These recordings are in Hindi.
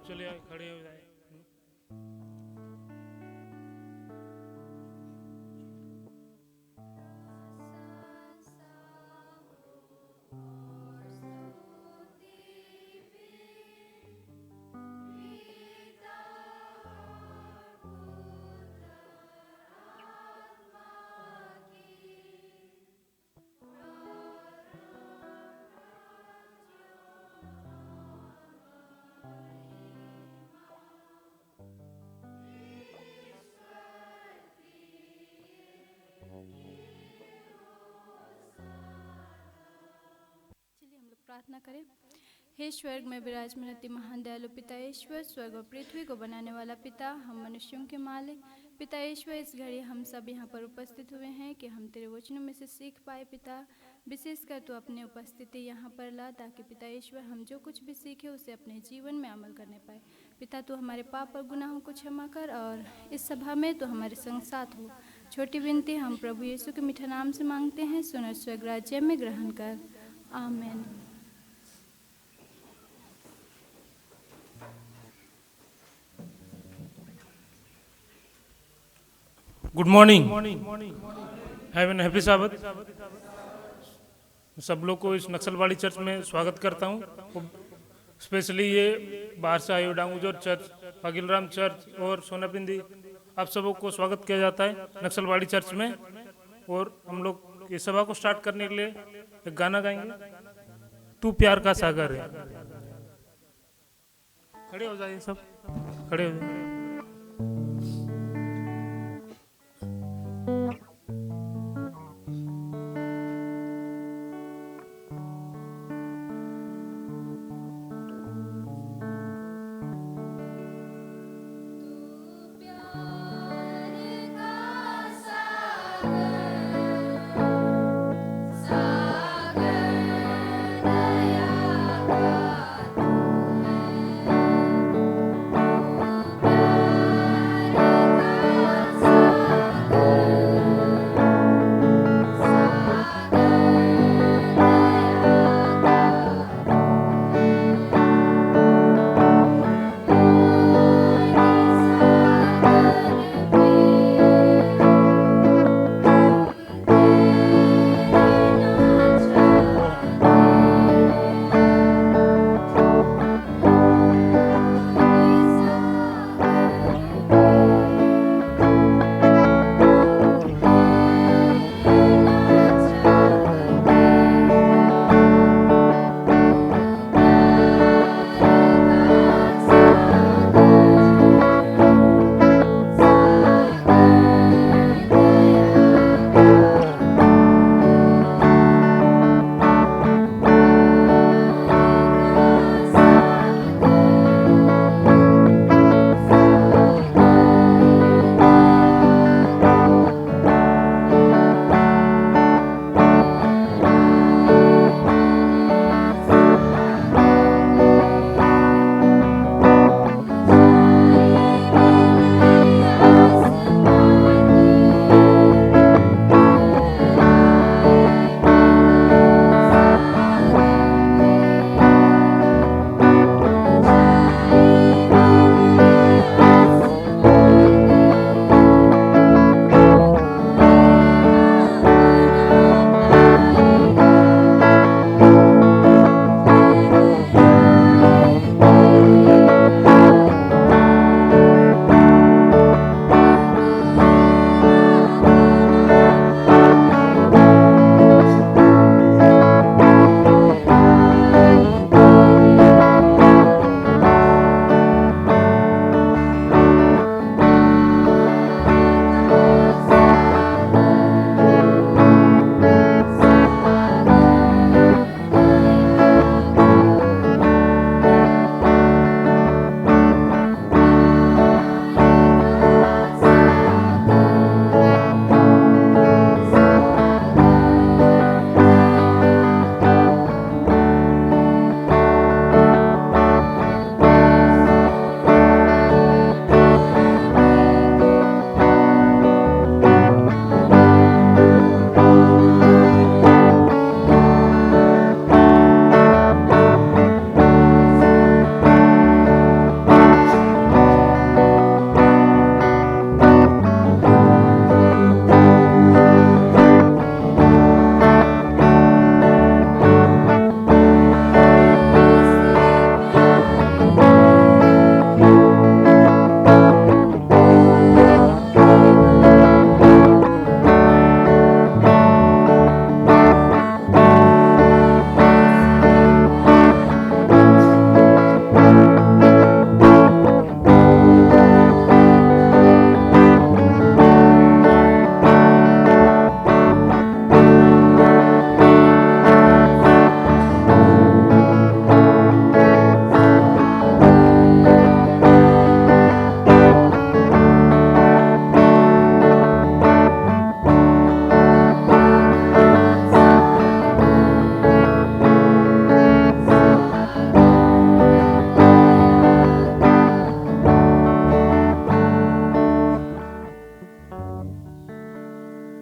चलिए खड़े हो जाए। चलिए हम लोग प्रार्थना करें। हे स्वर्ग में विराजमान अति महान दयालु पिता ईश्वर, स्वर्ग और पृथ्वी को बनाने वाला पिता, हम मनुष्यों के मालिक पिता ईश्वर, इस घड़ी हम सब यहाँ पर उपस्थित हुए हैं कि हम तेरे वचनों में से सीख पाए पिता। विशेषकर तो अपनी उपस्थिति यहाँ पर ला, ताकि पिता ईश्वर हम जो कुछ भी सीखे उसे अपने जीवन में अमल करने पाए। पिता तू हमारे पाप और गुनाहों को क्षमा कर और इस सभा में तो हमारे संग साथ हो। छोटी विनती हम प्रभु यीशु के मीठा नाम से मांगते हैं, सुन स्वर्ग राज्य में ग्रहण कर, आमीन। Good morning, have an happy साबत। सब लोग को इस नक्सलवाड़ी चर्च में स्वागत करता हूँ। स्पेशली ये बाहर से आए हुए डांगूजोर चर्च, पागिलराम चर्च और सोनापिंदी, आप सबों को स्वागत किया जाता है नक्सलवाड़ी चर्च में। और हम लोग इस सभा को स्टार्ट करने के लिए एक गाना गाएंगे, तू प्यार का सागर है। खड़े हो जाइए सब, खड़े हो जाइए। सागर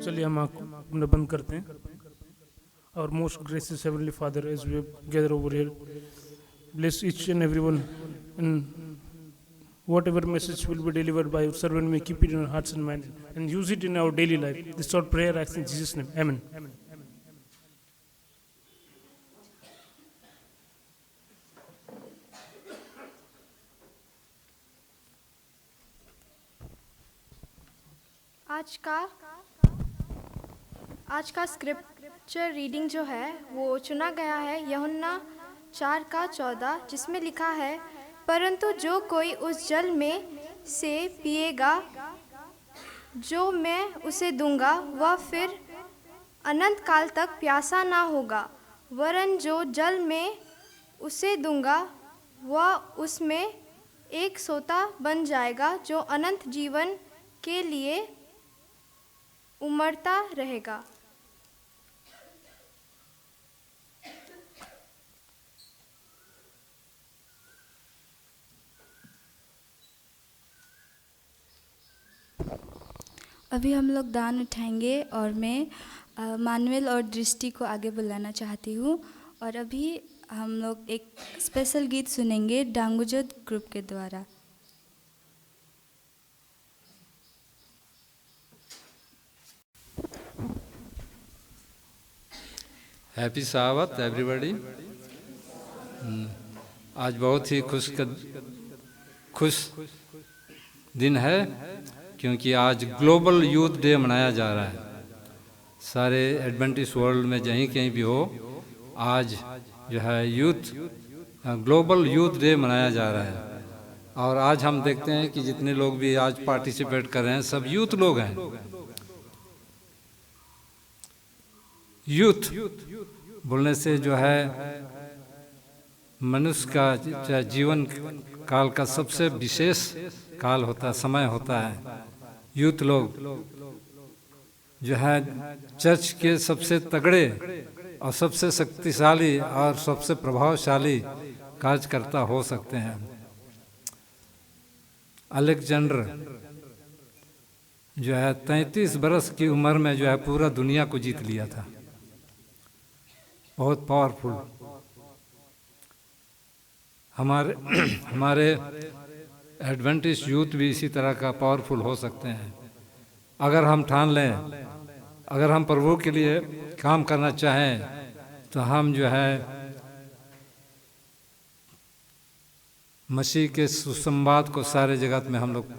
चलिए हम आँख बंद करते हैं. Our most gracious Heavenly Father, as we gather over here, bless each and everyone, and whatever message will be delivered by your servant, may keep it in our hearts and minds, and use it in our daily life. This is our prayer, asked in Jesus' name. Amen. आज का स्क्रिप्चर रीडिंग जो है वो चुना गया है यूहन्ना 4:14, जिसमें लिखा है, परंतु जो कोई उस जल में से पिएगा जो मैं उसे दूंगा, वह फिर अनंत काल तक प्यासा ना होगा, वरन जो जल में उसे दूंगा वह उसमें एक सोता बन जाएगा जो अनंत जीवन के लिए उमड़ता रहेगा। अभी हम लोग दान उठाएंगे और मैं मानुएल और दृष्टि को आगे बुलाना चाहती हूँ। और अभी हम लोग एक स्पेशल गीत सुनेंगे डांगुजोत ग्रुप के द्वारा। हैप्पी सावत एवरीबॉडी। आज बहुत ही खुश दिन है, क्योंकि आज ग्लोबल यूथ डे मनाया जा रहा है। सारे एडवेंटिस्ट वर्ल्ड में जहीं कहीं भी हो, आज जो है ग्लोबल यूथ डे मनाया जा रहा है। और आज हम देखते हैं कि जितने लोग भी आज पार्टिसिपेट कर रहे हैं सब यूथ लोग हैं। यूथ बोलने से जो है मनुष्य का जीवन काल का सबसे विशेष काल होता है, समय होता है। यूथ लोग जो है चर्च के सबसे तगड़े और सबसे शक्तिशाली और सबसे प्रभावशाली कार्यकर्ता हो सकते हैं। अलेक्जेंडर जो है 33 बरस की उम्र में जो है पूरा दुनिया को जीत लिया था। बहुत पावरफुल। हमारे एडवेंटिस्ट यूथ भी इसी तरह का पावरफुल हो सकते हैं, अगर हम ठान लें। अगर हम प्रभु के लिए काम करना चाहें तो हम जो है मसीह के सुसंवाद को सारे जगत में हम लोग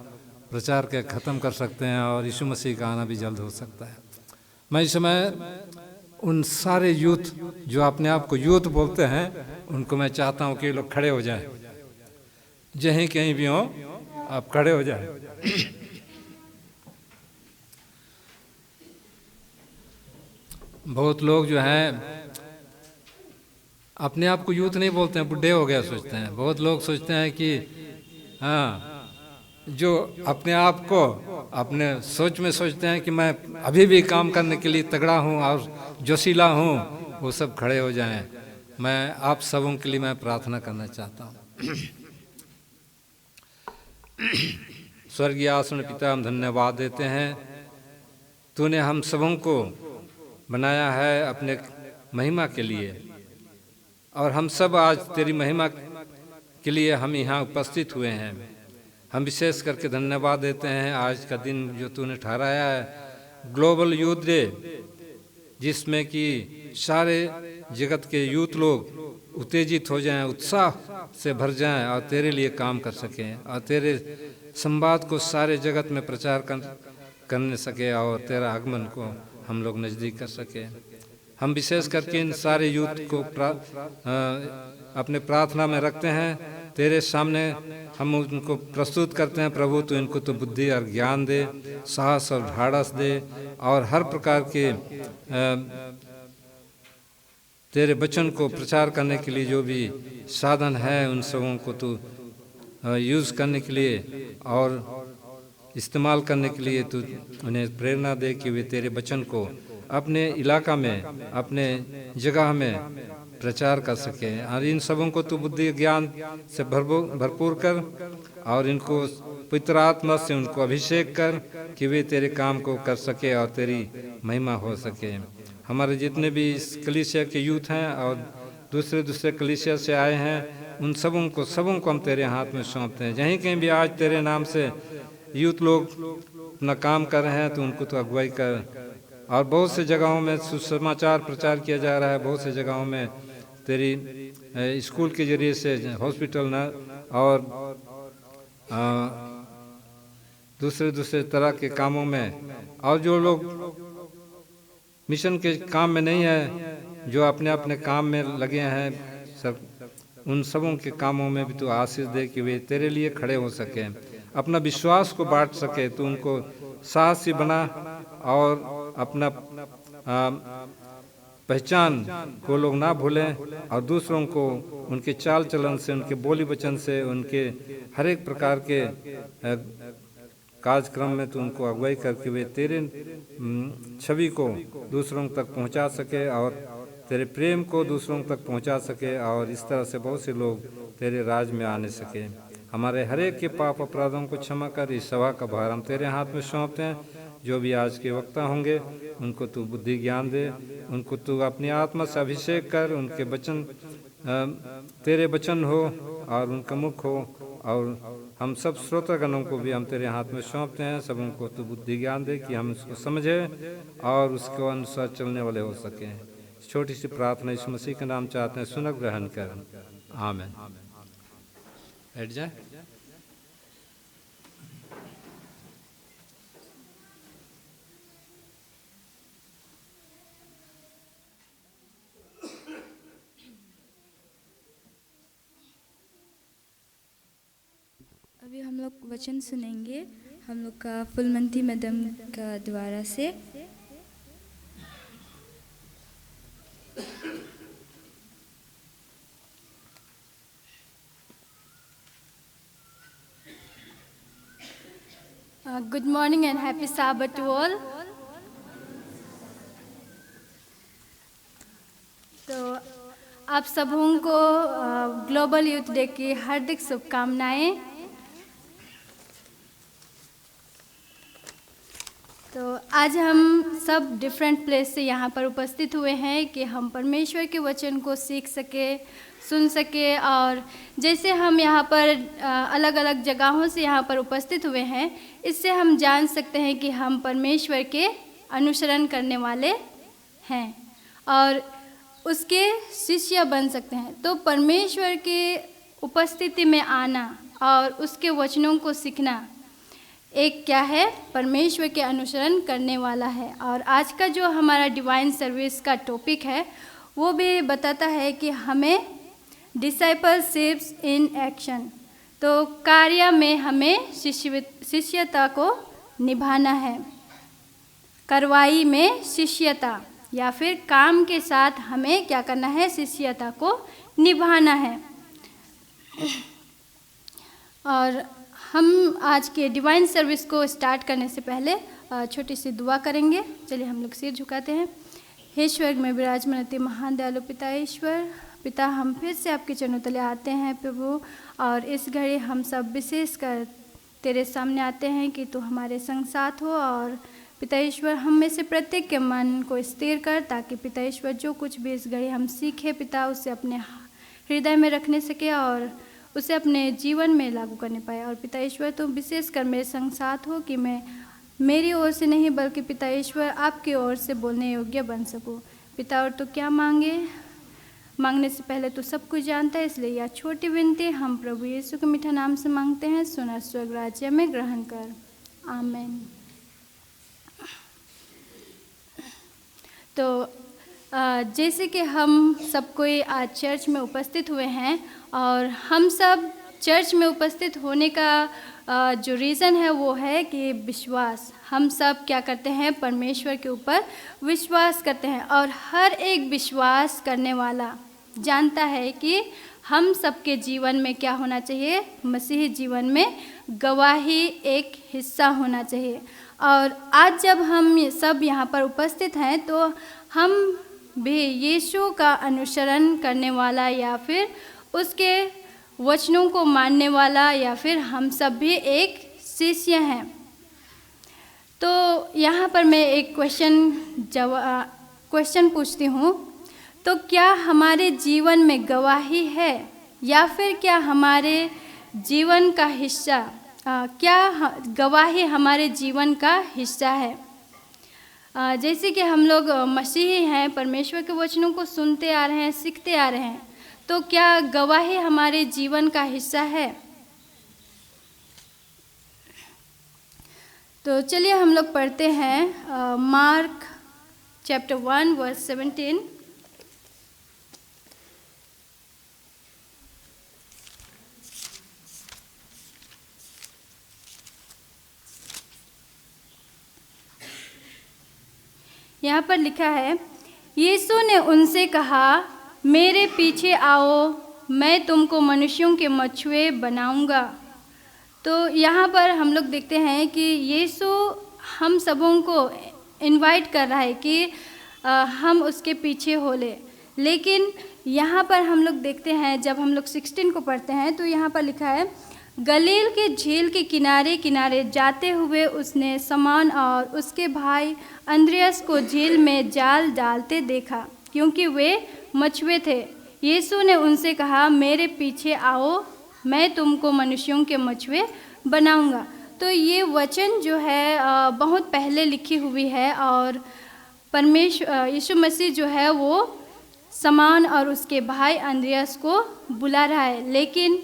प्रचार के ख़त्म कर सकते हैं, और यीशु मसीह का आना भी जल्द हो सकता है। मैं इस समय उन सारे यूथ जो अपने आप को यूथ बोलते हैं उनको मैं चाहता हूं कि लोग खड़े हो जाएं। जहीं कहीं भी हो आप खड़े हो जाएं। बहुत लोग जो हैं अपने आप को यूथ नहीं बोलते हैं, बुढ़े हो गया सोचते हैं। बहुत लोग सोचते हैं कि हाँ, जो अपने आप को अपने सोच में सोचते हैं कि मैं अभी भी काम करने के लिए तगड़ा हूँ और जोशीला हूँ, वो सब खड़े हो जाएं। मैं आप सबों के लिए मैं प्रार्थना करना चाहता हूँ। स्वर्गीय आसन पिता, हम धन्यवाद देते हैं, तूने हम सबों को बनाया है अपने महिमा के लिए, और हम सब आज तेरी महिमा के लिए हम यहाँ उपस्थित हुए हैं। हम विशेष करके धन्यवाद देते हैं आज का दिन जो तूने ठहराया है ग्लोबल यूथ डे, जिसमें कि सारे जगत के यूथ लोग उत्तेजित हो जाएं, उत्साह से भर जाएं और तेरे लिए काम कर सकें, और तेरे संवाद को सारे जगत में प्रचार करने सके, और तेरा आगमन को हम लोग नज़दीक कर सकें। हम विशेष करके इन सारे यूथ को अपने प्रार्थना में रखते हैं, तेरे सामने हम उनको प्रस्तुत करते हैं। प्रभु तो इनको तो बुद्धि और ज्ञान दे, साहस और ढाढ़स दे, और हर प्रकार के तेरे वचन को प्रचार करने के लिए जो भी साधन है उन सबों को तू यूज़ करने के लिए और इस्तेमाल करने के लिए तू उन्हें प्रेरणा दे कि वे तेरे वचन को अपने इलाका में, अपने जगह में प्रचार कर सकें। और इन सबों को तू बुद्धि ज्ञान से भरपूर कर, और इनको पवित्र आत्मा से उनको अभिषेक कर कि वे तेरे काम को कर सके और तेरी महिमा हो सके। हमारे जितने भी इस कलीसिया के यूथ हैं और दूसरे कलीसिया से आए हैं, उन सबों को हम तेरे हाथ में सौंपते हैं। जहीं कहीं भी आज तेरे नाम से यूथ लोग अपना काम कर रहे हैं तो उनको तो अगुवाई कर। और बहुत से जगहों में सुसमाचार प्रचार किया जा रहा है, बहुत से जगहों में तेरी स्कूल के जरिए से हॉस्पिटल न और दूसरे तरह के कामों में, और जो लोग मिशन के काम में नहीं है, जो अपने अपने काम में लगे हैं, सब उन सबों के कामों में भी तो आशीष दे कि वे तेरे लिए खड़े हो सके, अपना विश्वास को बांट सके। तो उनको साहसी बना और अपना पहचान को लोग ना भूलें और दूसरों को उनके चाल चलन से, उनके बोली वचन से, उनके हर एक प्रकार के कार्यक्रम में तो उनको अगुवाई करके वे तेरे छवि को दूसरों तक पहुंचा सके और तेरे प्रेम को दूसरों तक पहुंचा सके, और इस तरह से बहुत से लोग तेरे राज में आने सके। हमारे हर एक के पाप अपराधों को क्षमा कर। इस सभा का भार हम तेरे हाथ में सौंपते हैं। जो भी आज के वक्ता होंगे उनको तू बुद्धि ज्ञान दे, उनको तू अपनी आत्मा से अभिषेक कर, उनके वचन तेरे वचन हो और उनका मुख हो। और हम सब श्रोतागणों को भी हम तेरे हाथ में सौंपते हैं। सब उनको तू बुद्धि ज्ञान दे कि हम उसको समझें और उसके अनुसार चलने वाले हो सकें। छोटी सी प्रार्थना इस मसीह के नाम चाहते हैं, सुन ग्रहण कर। आमीन। बैठ जाए। अभी हम लोग वचन सुनेंगे हम लोग का फुलमंती मैडम का द्वारा से। Good morning and happy Sabbath to all. तो आप सबों को ग्लोबल यूथ डे की हार्दिक शुभकामनाएं। तो आज हम सब डिफरेंट प्लेस से यहाँ पर उपस्थित हुए हैं कि हम परमेश्वर के वचन को सीख सके, सुन सके। और जैसे हम यहाँ पर अलग अलग जगहों से यहाँ पर उपस्थित हुए हैं, इससे हम जान सकते हैं कि हम परमेश्वर के अनुसरण करने वाले हैं और उसके शिष्य बन सकते हैं। तो परमेश्वर के उपस्थिति में आना और उसके वचनों को सीखना एक क्या है, परमेश्वर के अनुसरण करने वाला है। और आज का जो हमारा डिवाइन सर्विस का टॉपिक है वो भी बताता है कि हमें डिसाइपलशिप्स इन एक्शन, तो कार्य में हमें शिष्यता को निभाना है। कार्रवाई में शिष्यता या फिर काम के साथ हमें क्या करना है, शिष्यता को निभाना है। और हम आज के डिवाइन सर्विस को स्टार्ट करने से पहले छोटी सी दुआ करेंगे। चलिए हम लोग सिर झुकाते हैं। हे स्वर्ग में विराजमान अति महान दयालु पिता ईश्वर, पिता हम फिर से आपके चरणों तले आते हैं प्रभु, और इस घड़ी हम सब विशेष कर तेरे सामने आते हैं कि तू हमारे संग साथ हो। और पिता ईश्वर हम में से प्रत्येक के मन को स्थिर कर, ताकि पिता ईश्वर जो कुछ भी इस घड़ी हम सीखे पिता, उसे अपने हृदय में रखने सके और उसे अपने जीवन में लागू करने पाए। और पिता ईश्वर तुम विशेष कर मेरे संग साथ हो कि मैं मेरी ओर से नहीं बल्कि पिता ईश्वर आपकी ओर से बोलने योग्य बन सकूं। पिता और तो क्या मांगने से पहले तो सब कुछ जानता है, इसलिए यह छोटी विनती हम प्रभु यीशु के मीठा नाम से मांगते हैं। सुना स्वर्ग राज्य में ग्रहण कर। आमीन। तो जैसे कि हम सब कोई आज चर्च में उपस्थित हुए हैं, और हम सब चर्च में उपस्थित होने का जो रीज़न है वो है कि विश्वास। हम सब क्या करते हैं, परमेश्वर के ऊपर विश्वास करते हैं। और हर एक विश्वास करने वाला जानता है कि हम सबके जीवन में क्या होना चाहिए, मसीही जीवन में गवाही एक हिस्सा होना चाहिए। और आज जब हम सब यहाँ पर उपस्थित हैं तो हम भी यीशु का अनुसरण करने वाला या फिर उसके वचनों को मानने वाला, या फिर हम सब भी एक शिष्य हैं। तो यहाँ पर मैं एक क्वेश्चन पूछती हूँ, तो क्या हमारे जीवन में गवाही है या फिर क्या हमारे जीवन का हिस्सा गवाही हमारे जीवन का हिस्सा है? जैसे कि हम लोग मसीही हैं, परमेश्वर के वचनों को सुनते आ रहे हैं, सीखते आ रहे हैं, तो क्या गवाही हमारे जीवन का हिस्सा है? तो चलिए हम लोग पढ़ते हैं मार्क चैप्टर 1 वर्स 17। यहाँ पर लिखा है, यीशु ने उनसे कहा, मेरे पीछे आओ, मैं तुमको मनुष्यों के मछुए बनाऊंगा। तो यहाँ पर हम लोग देखते हैं कि यीशु हम सबों को इनवाइट कर रहा है कि हम उसके पीछे हो ले। लेकिन यहाँ पर हम लोग देखते हैं, जब हम लोग 16 को पढ़ते हैं तो यहाँ पर लिखा है, गलील के झील के किनारे किनारे जाते हुए उसने शमौन और उसके भाई अंद्रियास को झील में जाल डालते देखा, क्योंकि वे मछुए थे। यीशु ने उनसे कहा, मेरे पीछे आओ, मैं तुमको मनुष्यों के मछुए बनाऊंगा। तो ये वचन जो है बहुत पहले लिखी हुई है और यीशु मसीह जो है वो शमौन और उसके भाई अंद्रियास को बुला रहा है। लेकिन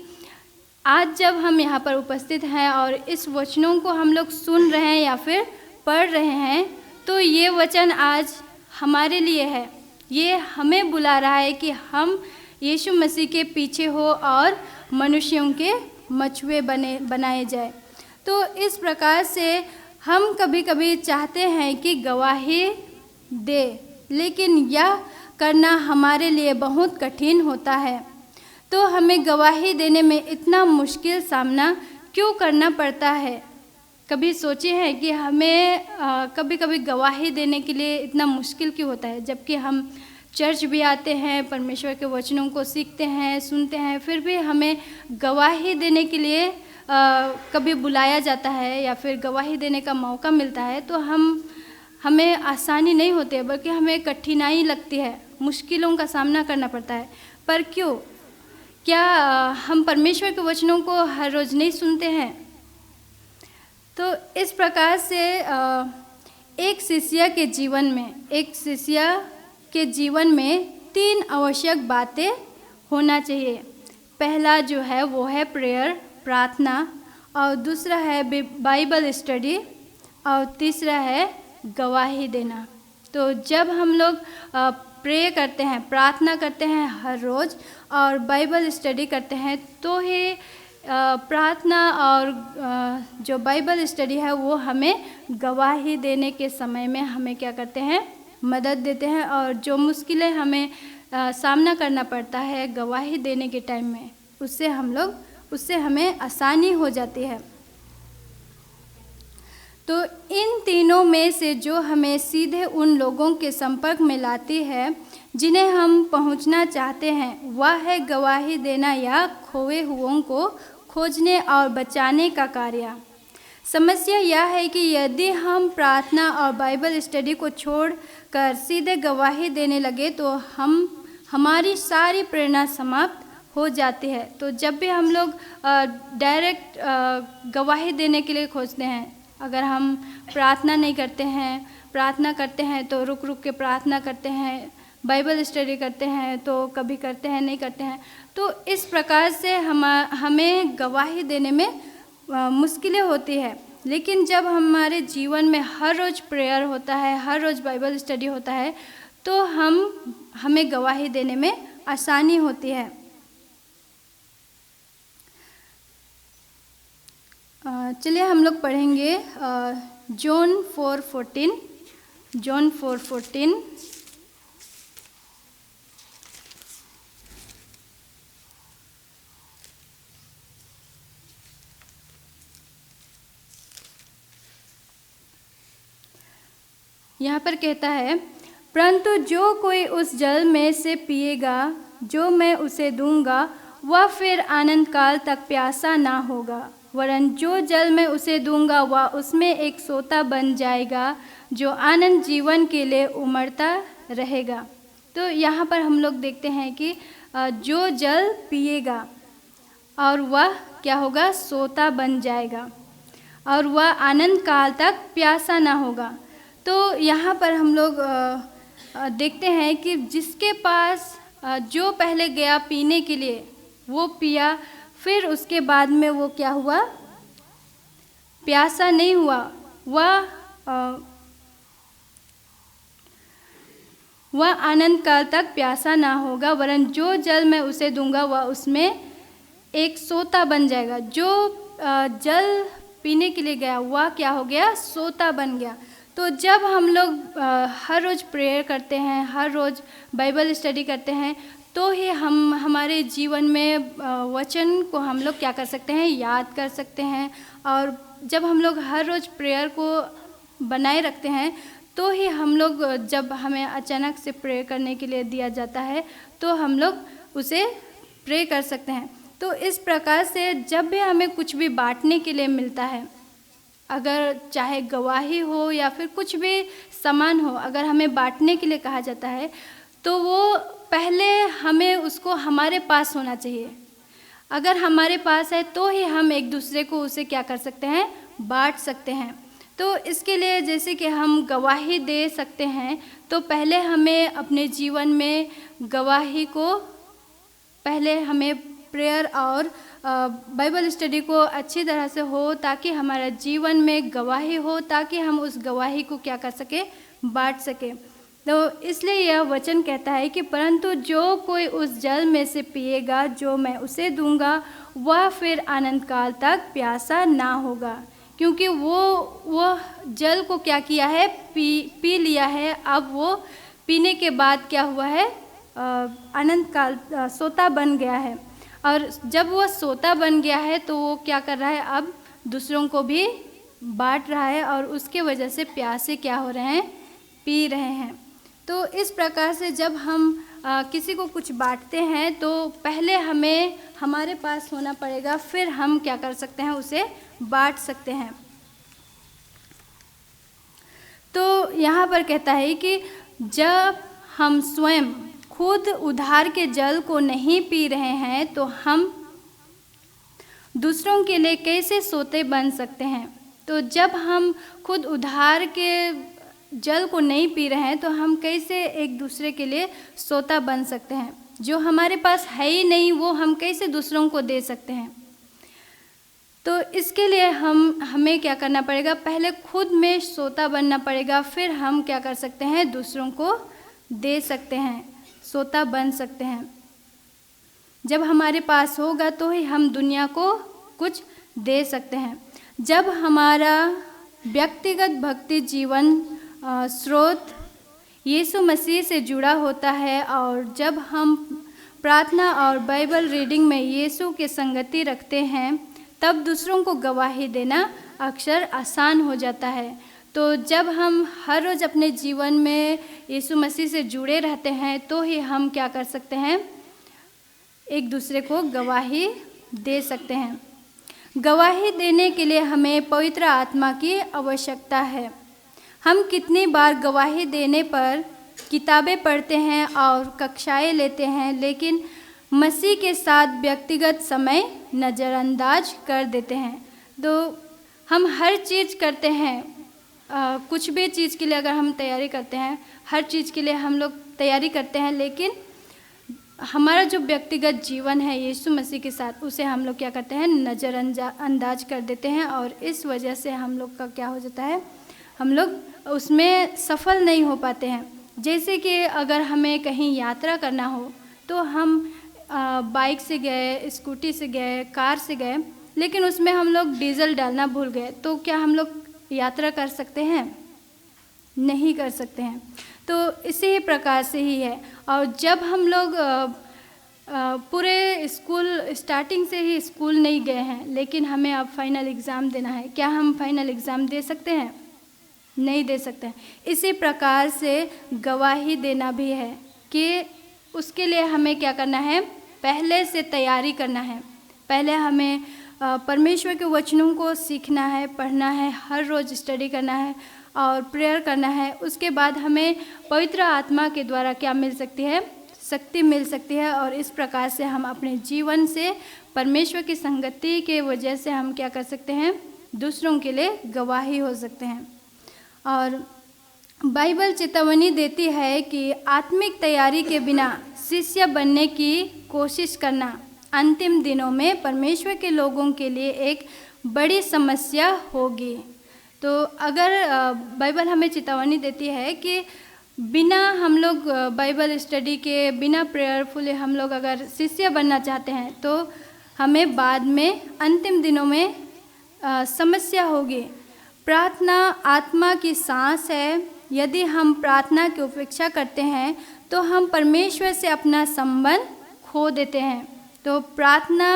आज जब हम यहाँ पर उपस्थित हैं और इस वचनों को हम लोग सुन रहे हैं या फिर पढ़ रहे हैं, तो ये वचन आज हमारे लिए है। ये हमें बुला रहा है कि हम यीशु मसीह के पीछे हो और मनुष्यों के मछुए बनाए जाए। तो इस प्रकार से हम कभी कभी चाहते हैं कि गवाही दे, लेकिन यह करना हमारे लिए बहुत कठिन होता है। तो हमें गवाही देने में इतना मुश्किल सामना क्यों करना पड़ता है? कभी सोचे हैं कि हमें कभी कभी गवाही देने के लिए इतना मुश्किल क्यों होता है, जबकि हम चर्च भी आते हैं, परमेश्वर के वचनों को सीखते हैं, सुनते हैं, फिर भी हमें गवाही देने के लिए कभी बुलाया जाता है या फिर गवाही देने का मौका मिलता है, तो हमें आसानी नहीं होती है, बल्कि हमें कठिनाई लगती है, मुश्किलों का सामना करना पड़ता है। पर क्यों? क्या हम परमेश्वर के वचनों को हर रोज़ नहीं सुनते हैं? तो इस प्रकार से एक शिष्य के जीवन में 3 आवश्यक बातें होना चाहिए। पहला जो है वो है प्रेयर, प्रार्थना, और दूसरा है बाइबल स्टडी, और तीसरा है गवाही देना। तो जब हम लोग प्रे करते हैं, प्रार्थना करते हैं हर रोज़ और बाइबल स्टडी करते हैं, तो ही प्रार्थना और जो बाइबल स्टडी है वो हमें गवाही देने के समय में हमें क्या करते हैं, मदद देते हैं। और जो मुश्किलें हमें सामना करना पड़ता है गवाही देने के टाइम में, उससे हमें आसानी हो जाती है। तो इन तीनों में से जो हमें सीधे उन लोगों के संपर्क में लाती है जिन्हें हम पहुंचना चाहते हैं, वह है गवाही देना या खोए हुओं को खोजने और बचाने का कार्य। समस्या यह है कि यदि हम प्रार्थना और बाइबल स्टडी को छोड़कर सीधे गवाही देने लगे तो हमारी सारी प्रेरणा समाप्त हो जाती है। तो जब भी हम लोग डायरेक्ट गवाही देने के लिए खोजते हैं, अगर हम प्रार्थना नहीं करते हैं, प्रार्थना करते हैं तो रुक रुक के प्रार्थना करते हैं, बाइबल स्टडी करते हैं तो कभी करते हैं, नहीं करते हैं, तो इस प्रकार से हमें गवाही देने में मुश्किलें होती है। लेकिन जब हमारे जीवन में हर रोज़ प्रेयर होता है, हर रोज़ बाइबल स्टडी होता है, तो हमें गवाही देने में आसानी होती है। चलिए हम लोग पढ़ेंगे जॉन 4:14। यहाँ पर कहता है, परंतु जो कोई उस जल में से पिएगा जो मैं उसे दूंगा, वह फिर अनंत काल तक प्यासा ना होगा, वरन जो जल मैं उसे दूंगा वह उसमें एक सोता बन जाएगा जो आनंद जीवन के लिए उमड़ता रहेगा। तो यहाँ पर हम लोग देखते हैं कि जो जल पिएगा और वह क्या होगा, सोता बन जाएगा और वह आनंद काल तक प्यासा ना होगा। तो यहाँ पर हम लोग देखते हैं कि जिसके पास जो पहले गया पीने के लिए वो पिया, फिर उसके बाद में वो क्या हुआ, प्यासा नहीं हुआ, वह आनंद काल तक प्यासा ना होगा, वरन जो जल मैं उसे दूंगा वह उसमें एक सोता बन जाएगा। जो जल पीने के लिए गया वह क्या हो गया, सोता बन गया। तो जब हम लोग हर रोज़ प्रेयर करते हैं, हर रोज़ बाइबल स्टडी करते हैं, तो ही हम हमारे जीवन में वचन को हम लोग क्या कर सकते हैं, याद कर सकते हैं। और जब हम लोग हर रोज़ प्रेयर को बनाए रखते हैं, तो ही हम लोग जब हमें अचानक से प्रेयर करने के लिए दिया जाता है तो हम लोग उसे प्रे कर सकते हैं। तो इस प्रकार से जब भी हमें कुछ भी बांटने के लिए मिलता है, अगर चाहे गवाही हो या फिर कुछ भी सामान हो, अगर हमें बांटने के लिए कहा जाता है तो वो पहले हमें उसको हमारे पास होना चाहिए। अगर हमारे पास है तो ही हम एक दूसरे को उसे क्या कर सकते हैं, बांट सकते हैं। तो इसके लिए जैसे कि हम गवाही दे सकते हैं, तो पहले हमें अपने जीवन में गवाही को, पहले हमें प्रेयर और बाइबल स्टडी को अच्छी तरह से हो, ताकि हमारा जीवन में गवाही हो, ताकि हम उस गवाही को क्या कर सके, बांट सके। तो इसलिए यह वचन कहता है कि परंतु जो कोई उस जल में से पिएगा जो मैं उसे दूंगा, वह फिर आनंद काल तक प्यासा ना होगा, क्योंकि वो जल को क्या किया है, पी लिया है। अब वो पीने के बाद क्या हुआ है, आनंद काल सोता बन गया है। और जब वह सोता बन गया है तो वो क्या कर रहा है, अब दूसरों को भी बांट रहा है और उसके वजह से प्यासे क्या हो रहे हैं, पी रहे हैं। तो इस प्रकार से जब हम किसी को कुछ बांटते हैं तो पहले हमें हमारे पास होना पड़ेगा, फिर हम क्या कर सकते हैं, उसे बांट सकते हैं। तो यहाँ पर कहता है कि जब हम स्वयं खुद उद्धार के जल को नहीं पी रहे हैं तो हम दूसरों के लिए कैसे सोते बन सकते हैं। तो जब हम खुद उद्धार के जल को नहीं पी रहे हैं तो हम कैसे एक दूसरे के लिए सोता बन सकते हैं। जो हमारे पास है ही नहीं वो हम कैसे दूसरों को दे सकते हैं। तो इसके लिए हमें क्या करना पड़ेगा, पहले खुद में सोता बनना पड़ेगा, फिर हम क्या कर सकते हैं, दूसरों को दे सकते हैं, सोता बन सकते हैं। जब हमारे पास होगा तो ही हम दुनिया को कुछ दे सकते हैं। जब हमारा व्यक्तिगत भक्ति जीवन स्रोत यीशु मसीह से जुड़ा होता है और जब हम प्रार्थना और बाइबल रीडिंग में यीशु की संगति रखते हैं, तब दूसरों को गवाही देना अक्सर आसान हो जाता है। तो जब हम हर रोज़ अपने जीवन में यीशु मसीह से जुड़े रहते हैं तो ही हम क्या कर सकते हैं, एक दूसरे को गवाही दे सकते हैं। गवाही देने के लिए हमें पवित्र आत्मा की आवश्यकता है। हम कितनी बार गवाही देने पर किताबें पढ़ते हैं और कक्षाएं लेते हैं, लेकिन मसीह के साथ व्यक्तिगत समय नज़रअंदाज कर देते हैं। तो हम हर चीज़ करते हैं, कुछ भी चीज़ के लिए अगर हम तैयारी करते हैं, हर चीज़ के लिए हम लोग तैयारी करते हैं, लेकिन हमारा जो व्यक्तिगत जीवन है यीशु मसीह के साथ, उसे हम लोग क्या करते हैं, नज़रअंदाज कर देते हैं। और इस वजह से हम लोग का क्या हो जाता है, हम लोग उसमें सफल नहीं हो पाते हैं। जैसे कि अगर हमें कहीं यात्रा करना हो तो हम बाइक से गए, स्कूटी से गए, कार से गए, लेकिन उसमें हम लोग डीजल डालना भूल गए, तो क्या हम लोग यात्रा कर सकते हैं? नहीं कर सकते हैं। तो इसी प्रकार से ही है। और जब हम लोग पूरे स्कूल स्टार्टिंग से ही स्कूल नहीं गए हैं, लेकिन हमें अब फाइनल एग्ज़ाम देना है, क्या हम फाइनल एग्ज़ाम दे सकते हैं? नहीं दे सकते हैं। इसी प्रकार से गवाही देना भी है कि उसके लिए हमें क्या करना है, पहले से तैयारी करना है। पहले हमें परमेश्वर के वचनों को सीखना है, पढ़ना है, हर रोज़ स्टडी करना है और प्रेयर करना है। उसके बाद हमें पवित्र आत्मा के द्वारा क्या मिल सकती है? शक्ति मिल सकती है। और इस प्रकार से हम अपने जीवन से परमेश्वर की संगति के वजह से हम क्या कर सकते हैं? दूसरों के लिए गवाही हो सकते हैं। और बाइबल चेतावनी देती है कि आत्मिक तैयारी के बिना शिष्य बनने की कोशिश करना अंतिम दिनों में परमेश्वर के लोगों के लिए एक बड़ी समस्या होगी। तो अगर बाइबल हमें चेतावनी देती है कि बिना हम लोग बाइबल स्टडी के, बिना प्रेयरफुल हम लोग अगर शिष्य बनना चाहते हैं तो हमें बाद में अंतिम दिनों में समस्या होगी। प्रार्थना आत्मा की सांस है। यदि हम प्रार्थना की उपेक्षा करते हैं तो हम परमेश्वर से अपना संबंध खो देते हैं। तो प्रार्थना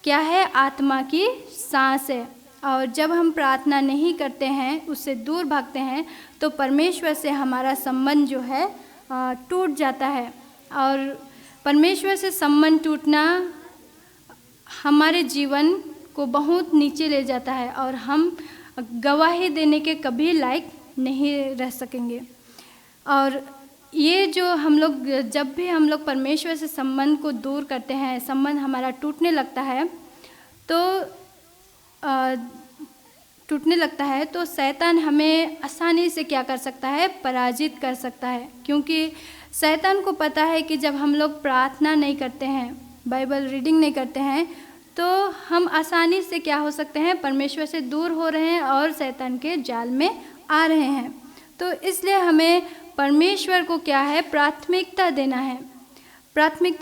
क्या है? आत्मा की सांस है। और जब हम प्रार्थना नहीं करते हैं, उससे दूर भागते हैं, तो परमेश्वर से हमारा संबंध जो है टूट जाता है। और परमेश्वर से संबंध टूटना हमारे जीवन को बहुत नीचे ले जाता है और हम गवाही देने के कभी लायक नहीं रह सकेंगे। और ये जो हम लोग, जब भी हम लोग परमेश्वर से संबंध को दूर करते हैं, संबंध हमारा टूटने लगता है तो शैतान हमें आसानी से क्या कर सकता है? पराजित कर सकता है। क्योंकि शैतान को पता है कि जब हम लोग प्रार्थना नहीं करते हैं, बाइबल रीडिंग नहीं करते हैं, तो हम आसानी से क्या हो सकते हैं? परमेश्वर से दूर हो रहे हैं और शैतान के जाल में आ रहे हैं। तो इसलिए हमें परमेश्वर को क्या है? प्राथमिकता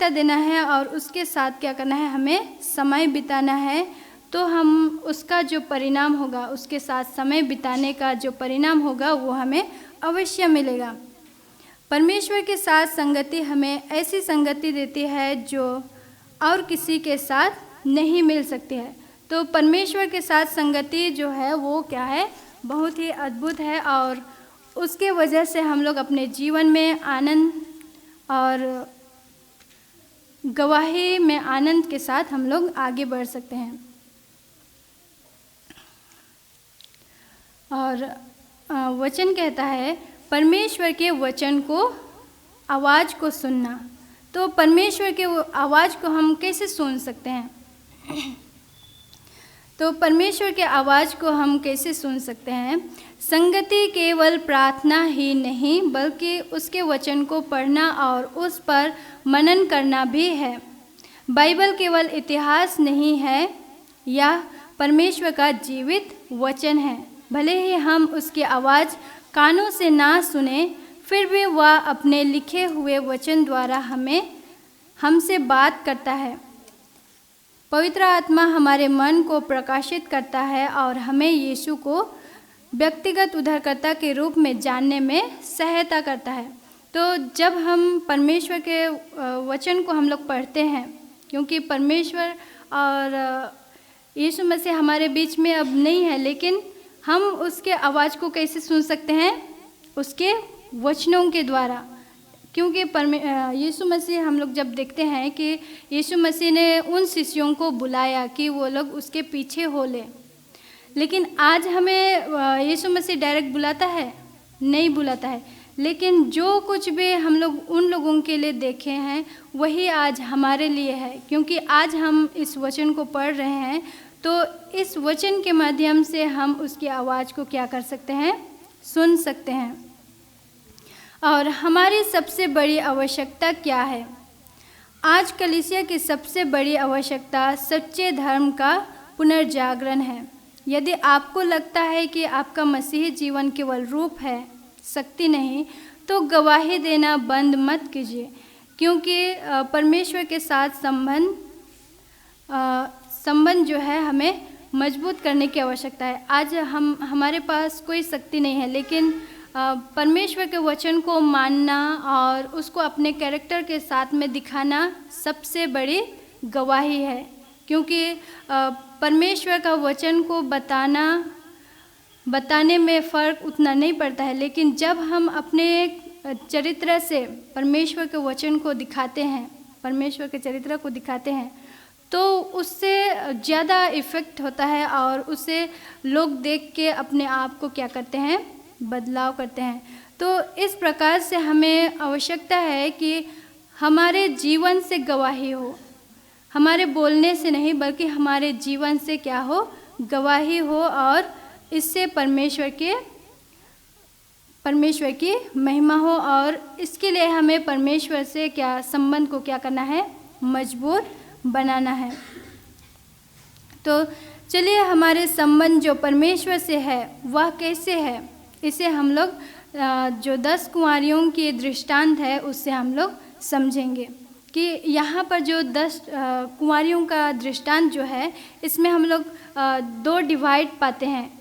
देना है और उसके साथ क्या करना है? हमें समय बिताना है। तो हम उसका जो परिणाम होगा, उसके साथ समय बिताने का जो परिणाम होगा वो हमें अवश्य मिलेगा। परमेश्वर के साथ संगति हमें ऐसी संगति देती है जो और किसी के साथ नहीं मिल सकती है। तो परमेश्वर के साथ संगति जो है वो क्या है? बहुत ही अद्भुत है। और उसके वजह से हम लोग अपने जीवन में आनंद और गवाही में आनंद के साथ हम लोग आगे बढ़ सकते हैं। और वचन कहता है परमेश्वर के वचन को, आवाज़ को सुनना। तो परमेश्वर के आवाज़ को हम कैसे सुन सकते हैं? तो परमेश्वर के आवाज़ को हम कैसे सुन सकते हैं? संगति केवल प्रार्थना ही नहीं बल्कि उसके वचन को पढ़ना और उस पर मनन करना भी है। बाइबल केवल इतिहास नहीं है, यह परमेश्वर का जीवित वचन है। भले ही हम उसकी आवाज़ कानों से ना सुने, फिर भी वह अपने लिखे हुए वचन द्वारा हमसे बात करता है। पवित्र आत्मा हमारे मन को प्रकाशित करता है और हमें यीशु को व्यक्तिगत उद्धारकर्ता के रूप में जानने में सहायता करता है। तो जब हम परमेश्वर के वचन को हम लोग पढ़ते हैं, क्योंकि परमेश्वर और यीशु मसीह हमारे बीच में अब नहीं है, लेकिन हम उसके आवाज़ को कैसे सुन सकते हैं? उसके वचनों के द्वारा। क्योंकि यीशु मसीह, हम लोग जब देखते हैं कि यीशु मसीह ने उन शिष्यों को बुलाया कि वो लोग उसके पीछे हो ले, लेकिन आज हमें यीशु मसीह डायरेक्ट बुलाता है? नहीं बुलाता है। लेकिन जो कुछ भी हम लोग उन लोगों के लिए देखे हैं वही आज हमारे लिए है। क्योंकि आज हम इस वचन को पढ़ रहे हैं, तो इस वचन के माध्यम से हम उसकी आवाज़ को क्या कर सकते हैं? सुन सकते हैं। और हमारी सबसे बड़ी आवश्यकता क्या है? आज कलीसिया की सबसे बड़ी आवश्यकता सच्चे धर्म का पुनर्जागरण है। यदि आपको लगता है कि आपका मसीही जीवन केवल रूप है, शक्ति नहीं, तो गवाही देना बंद मत कीजिए। क्योंकि परमेश्वर के साथ संबंध जो है हमें मजबूत करने की आवश्यकता है। आज हमारे पास कोई शक्ति नहीं है, लेकिन परमेश्वर के वचन को मानना और उसको अपने कैरेक्टर के साथ में दिखाना सबसे बड़ी गवाही है। क्योंकि परमेश्वर का वचन को बताने में फ़र्क उतना नहीं पड़ता है, लेकिन जब हम अपने चरित्र से परमेश्वर के वचन को दिखाते हैं, परमेश्वर के चरित्र को दिखाते हैं, तो उससे ज़्यादा इफ़ेक्ट होता है और उसे लोग देख के अपने आप को क्या करते हैं, बदलाव करते हैं। तो इस प्रकार से हमें आवश्यकता है कि हमारे जीवन से गवाही हो, हमारे बोलने से नहीं बल्कि हमारे जीवन से क्या हो, गवाही हो, और इससे परमेश्वर की महिमा हो। और इसके लिए हमें परमेश्वर से क्या संबंध को क्या करना है, मजबूत बनाना है। तो चलिए हमारे संबंध जो परमेश्वर से है वह कैसे है, इसे हम लोग जो 10 कुंवारियों की दृष्टांत है उससे हम लोग समझेंगे कि यहाँ पर जो 10 कुंवारियों का दृष्टांत जो है, इसमें हम लोग 2 डिवाइड पाते हैं।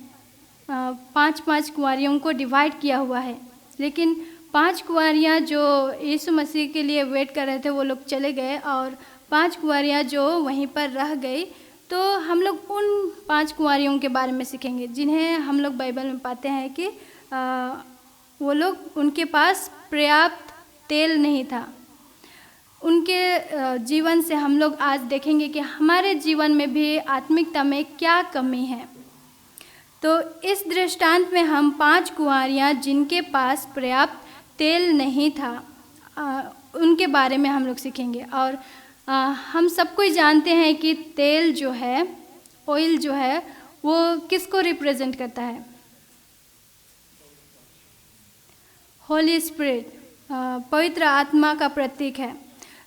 5-5 कुंवारियों को डिवाइड किया हुआ है, लेकिन 5 कुंवारियाँ जो यीशु मसीह के लिए वेट कर रहे थे वो लोग चले गए, और 5 कुंवारियाँ जो वहीं पर रह गई। तो हम लोग उन 5 कुंवारियों के बारे में सीखेंगे जिन्हें हम लोग बाइबल में पाते हैं कि वो लोग, उनके पास पर्याप्त तेल नहीं था। उनके जीवन से हम लोग आज देखेंगे कि हमारे जीवन में भी आत्मिकता में क्या कमी है। तो इस दृष्टांत में हम 5 कुंवारियाँ जिनके पास पर्याप्त तेल नहीं था उनके बारे में हम लोग सीखेंगे। और हम सब कोई जानते हैं कि तेल जो है, ऑयल जो है, वो किसको रिप्रेजेंट करता है, होली स्पिरिट, पवित्र आत्मा का प्रतीक है।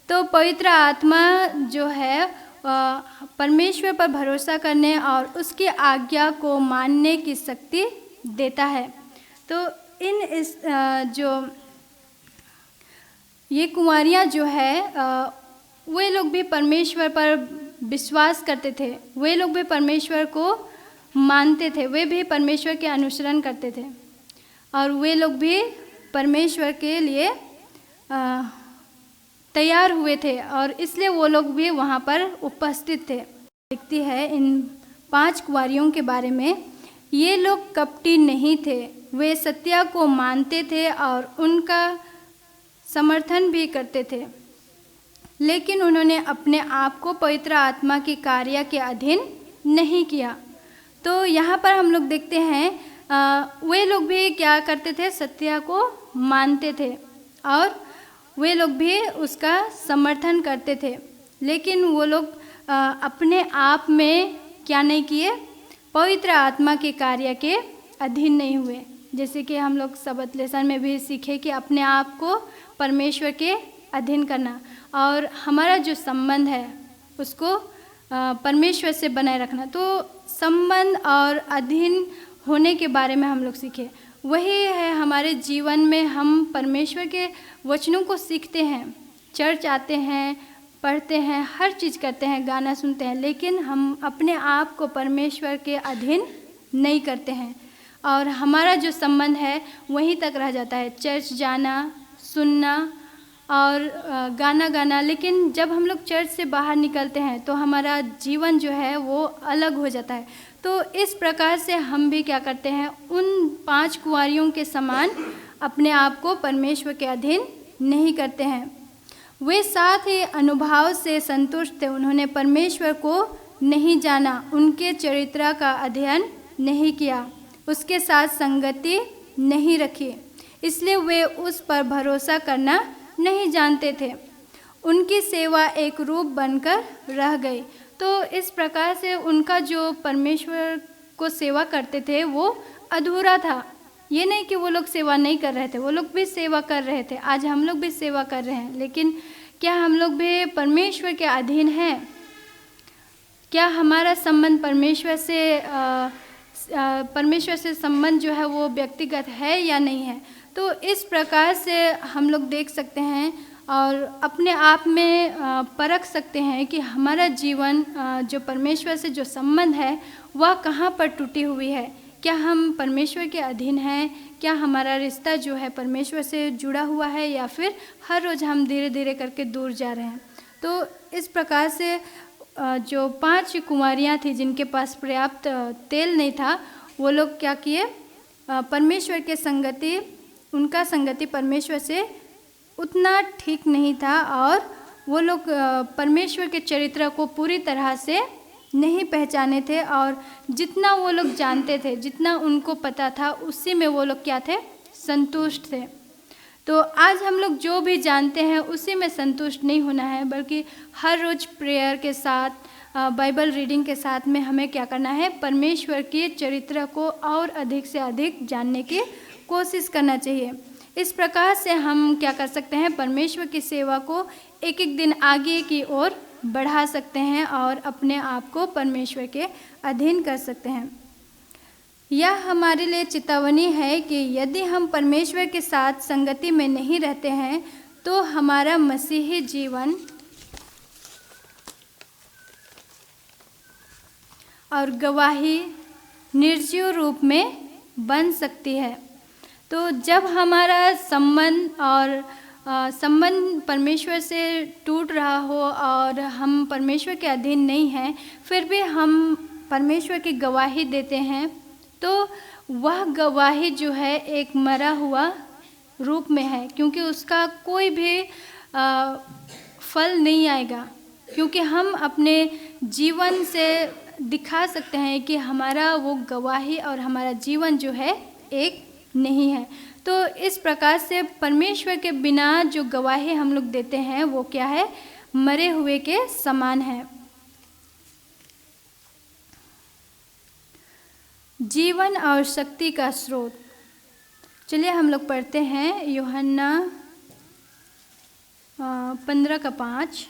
तो पवित्र आत्मा जो है परमेश्वर पर भरोसा करने और उसकी आज्ञा को मानने की शक्ति देता है। तो ये कुंवारियाँ जो है वे लोग भी परमेश्वर पर विश्वास करते थे, वे लोग भी परमेश्वर को मानते थे, वे भी परमेश्वर के अनुसरण करते थे, और वे लोग भी परमेश्वर के लिए तैयार हुए थे, और इसलिए वो लोग भी वहाँ पर उपस्थित थे। दिखती है इन 5 कुंवारियों के बारे में, ये लोग कपटी नहीं थे, वे सत्य को मानते थे और उनका समर्थन भी करते थे, लेकिन उन्होंने अपने आप को पवित्र आत्मा की कार्य के अधीन नहीं किया। तो यहाँ पर हम लोग देखते हैं वे लोग भी क्या करते थे, सत्य को मानते थे और वे लोग भी उसका समर्थन करते थे, लेकिन वो लोग अपने आप में क्या नहीं किए, पवित्र आत्मा के कार्य के अधीन नहीं हुए। जैसे कि हम लोग सबत लेसन में भी सीखे कि अपने आप को परमेश्वर के अधीन करना और हमारा जो संबंध है उसको परमेश्वर से बनाए रखना। तो संबंध और अधीन होने के बारे में हम लोग सीखे। वही है हमारे जीवन में, हम परमेश्वर के वचनों को सीखते हैं, चर्च आते हैं, पढ़ते हैं, हर चीज़ करते हैं, गाना सुनते हैं, लेकिन हम अपने आप को परमेश्वर के अधीन नहीं करते हैं और हमारा जो संबंध है वहीं तक रह जाता है, चर्च जाना, सुनना और गाना गाना। लेकिन जब हम लोग चर्च से बाहर निकलते हैं तो हमारा जीवन जो है वो अलग हो जाता है। तो इस प्रकार से हम भी क्या करते हैं, उन 5 कुंवारियों के समान अपने आप को परमेश्वर के अधीन नहीं करते हैं। वे साथ ही अनुभव से संतुष्ट थे, उन्होंने परमेश्वर को नहीं जाना, उनके चरित्र का अध्ययन नहीं किया, उसके साथ संगति नहीं रखी, इसलिए वे उस पर भरोसा करना नहीं जानते थे। उनकी सेवा एक रूप बनकर रह गई। तो इस प्रकार से उनका जो परमेश्वर को सेवा करते थे वो अधूरा था। ये नहीं कि वो लोग सेवा नहीं कर रहे थे, वो लोग भी सेवा कर रहे थे। आज हम लोग भी सेवा कर रहे हैं, लेकिन क्या हम लोग भी परमेश्वर के अधीन हैं? क्या हमारा संबंध परमेश्वर से संबंध जो है वो व्यक्तिगत है या नहीं है? तो इस प्रकार से हम लोग देख सकते हैं और अपने आप में परख सकते हैं कि हमारा जीवन जो परमेश्वर से जो संबंध है वह कहाँ पर टूटी हुई है। क्या हम परमेश्वर के अधीन हैं? क्या हमारा रिश्ता जो है परमेश्वर से जुड़ा हुआ है, या फिर हर रोज़ हम धीरे धीरे करके दूर जा रहे हैं? तो इस प्रकार से जो 5 कुंवारियाँ थी जिनके पास पर्याप्त तेल नहीं था, वो लोग क्या किए, परमेश्वर के संगति, उनका संगति परमेश्वर से उतना ठीक नहीं था और वो लोग परमेश्वर के चरित्र को पूरी तरह से नहीं पहचाने थे, और जितना वो लोग जानते थे, जितना उनको पता था, उसी में वो लोग क्या थे, संतुष्ट थे। तो आज हम लोग जो भी जानते हैं उसी में संतुष्ट नहीं होना है, बल्कि हर रोज़ प्रेयर के साथ, बाइबल रीडिंग के साथ में हमें क्या करना है, परमेश्वर के चरित्र को और अधिक से अधिक जानने की कोशिश करना चाहिए। इस प्रकार से हम क्या कर सकते हैं, परमेश्वर की सेवा को एक एक दिन आगे की ओर बढ़ा सकते हैं और अपने आप को परमेश्वर के अधीन कर सकते हैं। यह हमारे लिए चेतावनी है कि यदि हम परमेश्वर के साथ संगति में नहीं रहते हैं तो हमारा मसीही जीवन और गवाही निर्जीव रूप में बन सकती है। तो जब हमारा संबंध परमेश्वर से टूट रहा हो और हम परमेश्वर के अधीन नहीं हैं, फिर भी हम परमेश्वर की गवाही देते हैं, तो वह गवाही जो है एक मरा हुआ रूप में है, क्योंकि उसका कोई भी फल नहीं आएगा, क्योंकि हम अपने जीवन से दिखा सकते हैं कि हमारा वो गवाही और हमारा जीवन जो है एक नहीं है। तो इस प्रकार से परमेश्वर के बिना जो गवाही हम लोग देते हैं वो क्या है, मरे हुए के समान है। जीवन और शक्ति का स्रोत। चलिए हम लोग पढ़ते हैं यूहन्ना 15:5।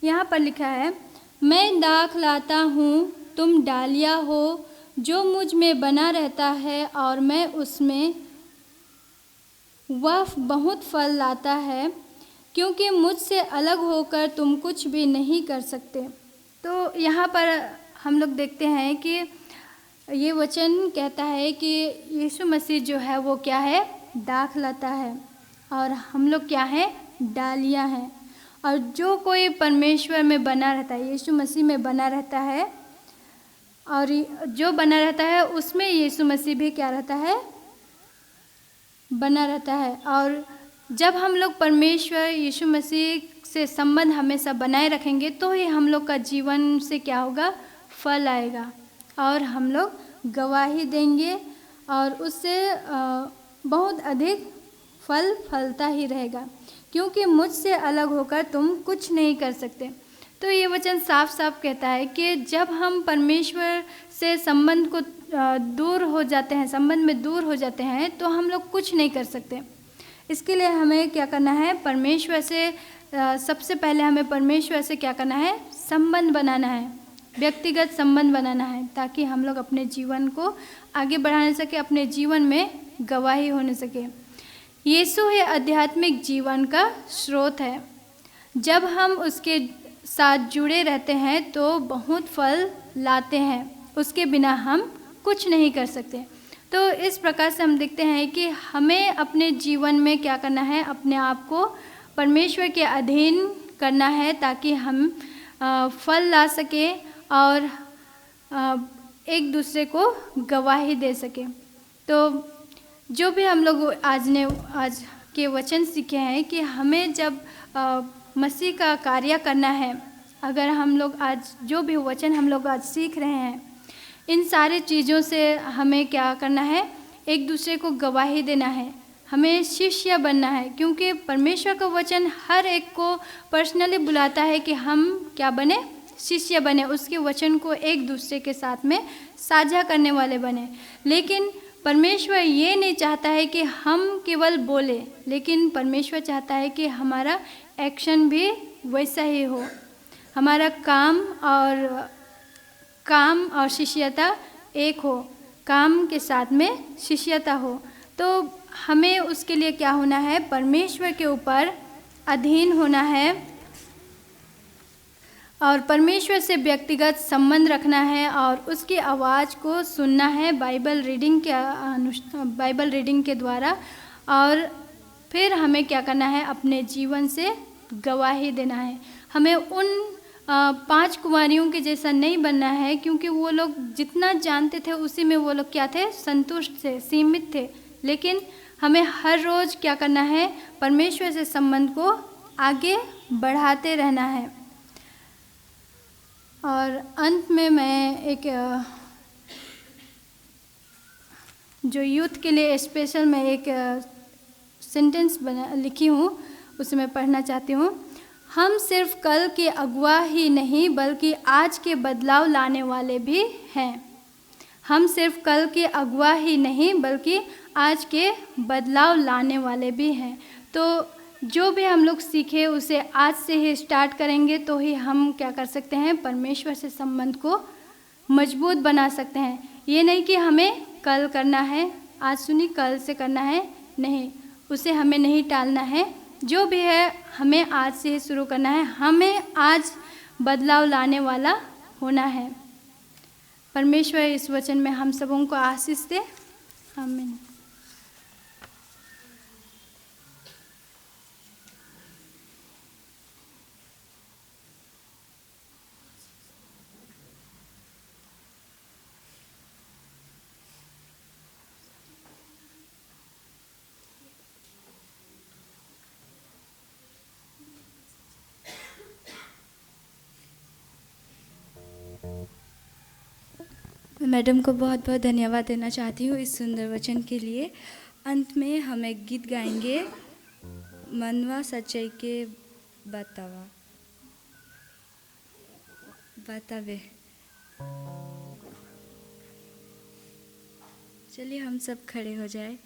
यहाँ पर लिखा है, मैं दाख लाता हूँ, तुम डालियाँ हो, जो मुझ में बना रहता है और मैं उसमें, वह बहुत फल लाता है, क्योंकि मुझसे अलग होकर तुम कुछ भी नहीं कर सकते। तो यहाँ पर हम लोग देखते हैं कि ये वचन कहता है कि यीशु मसीह जो है वो क्या है, दाख लाता है, और हम लोग क्या है, डालियाँ हैं। और जो कोई परमेश्वर में बना रहता है, यीशु मसीह में बना रहता है, और जो बना रहता है उसमें यीशु मसीह भी क्या रहता है, बना रहता है। और जब हम लोग परमेश्वर यीशु मसीह से संबंध हमेशा बनाए रखेंगे तो ही हम लोग का जीवन से क्या होगा, फल आएगा, और हम लोग गवाही देंगे, और उससे बहुत अधिक फल फलता ही रहेगा, क्योंकि मुझसे अलग होकर तुम कुछ नहीं कर सकते। तो ये वचन साफ साफ कहता है कि जब हम परमेश्वर से संबंध को दूर हो जाते हैं, संबंध में दूर हो जाते हैं, तो हम लोग कुछ नहीं कर सकते। इसके लिए हमें क्या करना है, परमेश्वर से सबसे पहले हमें परमेश्वर से क्या करना है, संबंध बनाना है, व्यक्तिगत संबंध बनाना है, ताकि हम लोग अपने जीवन को आगे बढ़ाने सके, अपने जीवन में गवाही होने सके। यीशु ही आध्यात्मिक जीवन का स्रोत है। जब हम उसके साथ जुड़े रहते हैं तो बहुत फल लाते हैं, उसके बिना हम कुछ नहीं कर सकते। तो इस प्रकार से हम देखते हैं कि हमें अपने जीवन में क्या करना है, अपने आप को परमेश्वर के अधीन करना है, ताकि हम फल ला सके और एक दूसरे को गवाही दे सके। तो जो भी हम लोग आज के वचन सीखे हैं कि हमें जब मसीह का कार्य करना है, अगर हम लोग आज जो भी वचन हम लोग आज सीख रहे हैं, इन सारे चीज़ों से हमें क्या करना है, एक दूसरे को गवाही देना है, हमें शिष्य बनना है, क्योंकि परमेश्वर का वचन हर एक को पर्सनली बुलाता है कि हम क्या बने, शिष्य बने, उसके वचन को एक दूसरे के साथ में साझा करने वाले बने। लेकिन परमेश्वर ये नहीं चाहता है कि हम केवल बोले, लेकिन परमेश्वर चाहता है कि हमारा एक्शन भी वैसा ही हो, हमारा काम और शिष्यता एक हो, काम के साथ में शिष्यता हो। तो हमें उसके लिए क्या होना है, परमेश्वर के ऊपर अधीन होना है और परमेश्वर से व्यक्तिगत संबंध रखना है और उसकी आवाज़ को सुनना है बाइबल रीडिंग के द्वारा। और फिर हमें क्या करना है, अपने जीवन से गवाही देना है। हमें उन पांच कुंवारियों के जैसा नहीं बनना है, क्योंकि वो लोग जितना जानते थे उसी में वो लोग क्या थे, संतुष्ट थे, सीमित थे। लेकिन हमें हर रोज़ क्या करना है, परमेश्वर से संबंध को आगे बढ़ाते रहना है। और अंत में मैं एक जो यूथ के लिए स्पेशल मैं एक सेंटेंस लिखी हूँ, उसे मैं पढ़ना चाहती हूँ। हम सिर्फ कल के अगुआ ही नहीं बल्कि आज के बदलाव लाने वाले भी हैं। हम सिर्फ कल के अगुआ ही नहीं बल्कि आज के बदलाव लाने वाले भी हैं। तो जो भी हम लोग सीखे उसे आज से ही स्टार्ट करेंगे तो ही हम क्या कर सकते हैं, परमेश्वर से संबंध को मजबूत बना सकते हैं। ये नहीं कि हमें कल करना है, आज सुनी कल से करना है, नहीं, उसे हमें नहीं टालना है। जो भी है हमें आज से ही शुरू करना है, हमें आज बदलाव लाने वाला होना है। परमेश्वर इस वचन में हम सबों को आशीष दे। आमीन। मैं मैडम को बहुत बहुत धन्यवाद देना चाहती हूँ इस सुंदर वचन के लिए। अंत में हम एक गीत गाएंगे, मनवा सच्चाई के बतावे। चलिए हम सब खड़े हो जाए।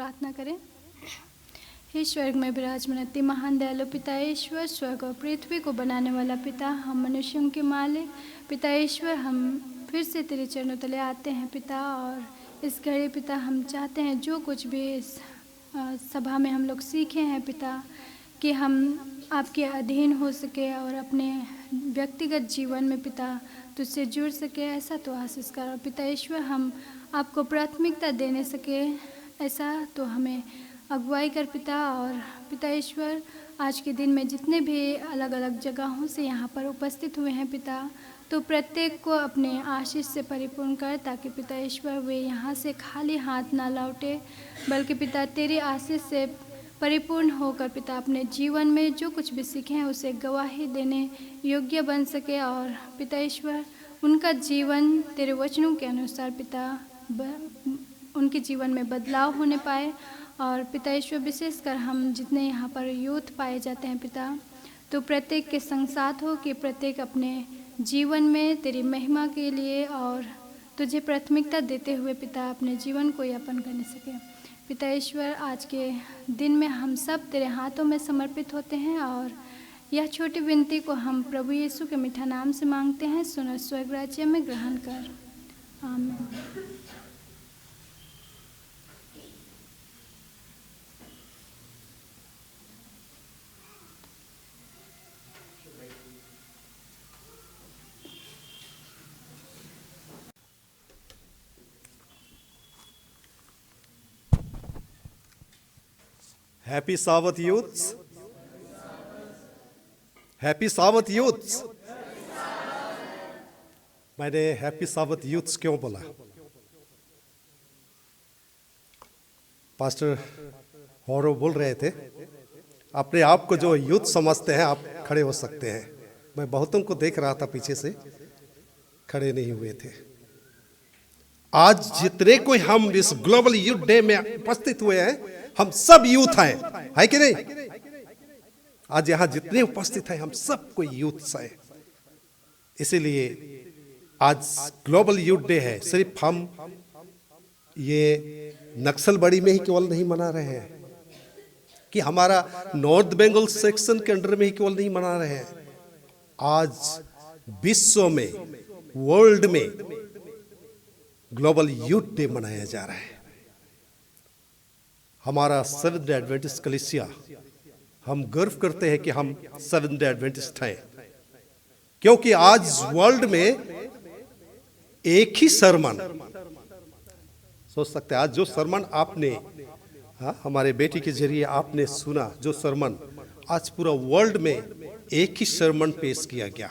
प्रार्थना करें। हे स्वर्ग में विराजमान अति महान दयालु पिता ईश्वर, स्वर्ग और पृथ्वी को बनाने वाला पिता, हम मनुष्यों के मालिक पिता ईश्वर, हम फिर से तेरे चरणों तले आते हैं पिता। और इस घड़ी पिता हम चाहते हैं जो कुछ भी इस सभा में हम लोग सीखे हैं पिता, कि हम आपके अधीन हो सके और अपने व्यक्तिगत जीवन में पिता तुझसे जुड़ सके, ऐसा तो आशीष कर पिता ईश्वर। हम आपको प्राथमिकता देने सके, ऐसा तो हमें अगुवाई कर पिता। और पिता ईश्वर, आज के दिन में जितने भी अलग अलग जगहों से यहाँ पर उपस्थित हुए हैं पिता, तो प्रत्येक को अपने आशीष से परिपूर्ण कर, ताकि पिता ईश्वर वे यहाँ से खाली हाथ ना लौटे, बल्कि पिता तेरी आशीष से परिपूर्ण होकर पिता अपने जीवन में जो कुछ भी सीखे हैं उसे गवाही देने योग्य बन सके। और पिता ईश्वर, उनका जीवन तेरे वचनों के अनुसार पिता उनके जीवन में बदलाव होने पाए। और पिता ईश्वर, विशेषकर हम जितने यहाँ पर यूथ पाए जाते हैं पिता, तो प्रत्येक के संग साथ हो कि प्रत्येक अपने जीवन में तेरी महिमा के लिए और तुझे प्राथमिकता देते हुए पिता अपने जीवन को यापन करने सके। पिता ईश्वर, आज के दिन में हम सब तेरे हाथों में समर्पित होते हैं और यह छोटी विनती को हम प्रभु यीशु के मीठा नाम से मांगते हैं। सुनो स्वर्ग राज्य में ग्रहण कर, आमीन। Happy Sabbath youths. Happy Sabbath youths. मैंने हैप्पी साबत यूथ्स क्यों बोला? पास्टर हॉरो बोल रहे थे, अपने आप को जो यूथ समझते हैं आप खड़े हो सकते हैं। मैं बहुतों को देख रहा था पीछे से, खड़े नहीं हुए थे। आज जितने कोई हम इस ग्लोबल यूथ डे में उपस्थित हुए हैं, हम सब यूथ हैं, है कि नहीं? आज यहां जितने उपस्थित हैं हम सब कोई यूथ हैं। इसीलिए आज ग्लोबल यूथ डे है। सिर्फ हम ये नक्सलबाड़ी में ही केवल नहीं मना रहे हैं, कि हमारा नॉर्थ बंगाल सेक्शन के अंडर में ही केवल नहीं मना रहे हैं। आज विश्व में, वर्ल्ड में ग्लोबल यूथ डे मनाया जा रहा है। हमारा सेवेंथ डे एडवेंटिस्ट कलीसिया, हम गर्व करते हैं कि हम सेवेंथ डे एडवेंटिस्ट हैं, क्योंकि आज वर्ल्ड में एक ही सरमन, सोच सकते हैं आज जो सरमन आपने हमारे बेटी के जरिए आपने सुना, जो सरमन आज पूरा वर्ल्ड में एक ही सरमन पेश किया गया।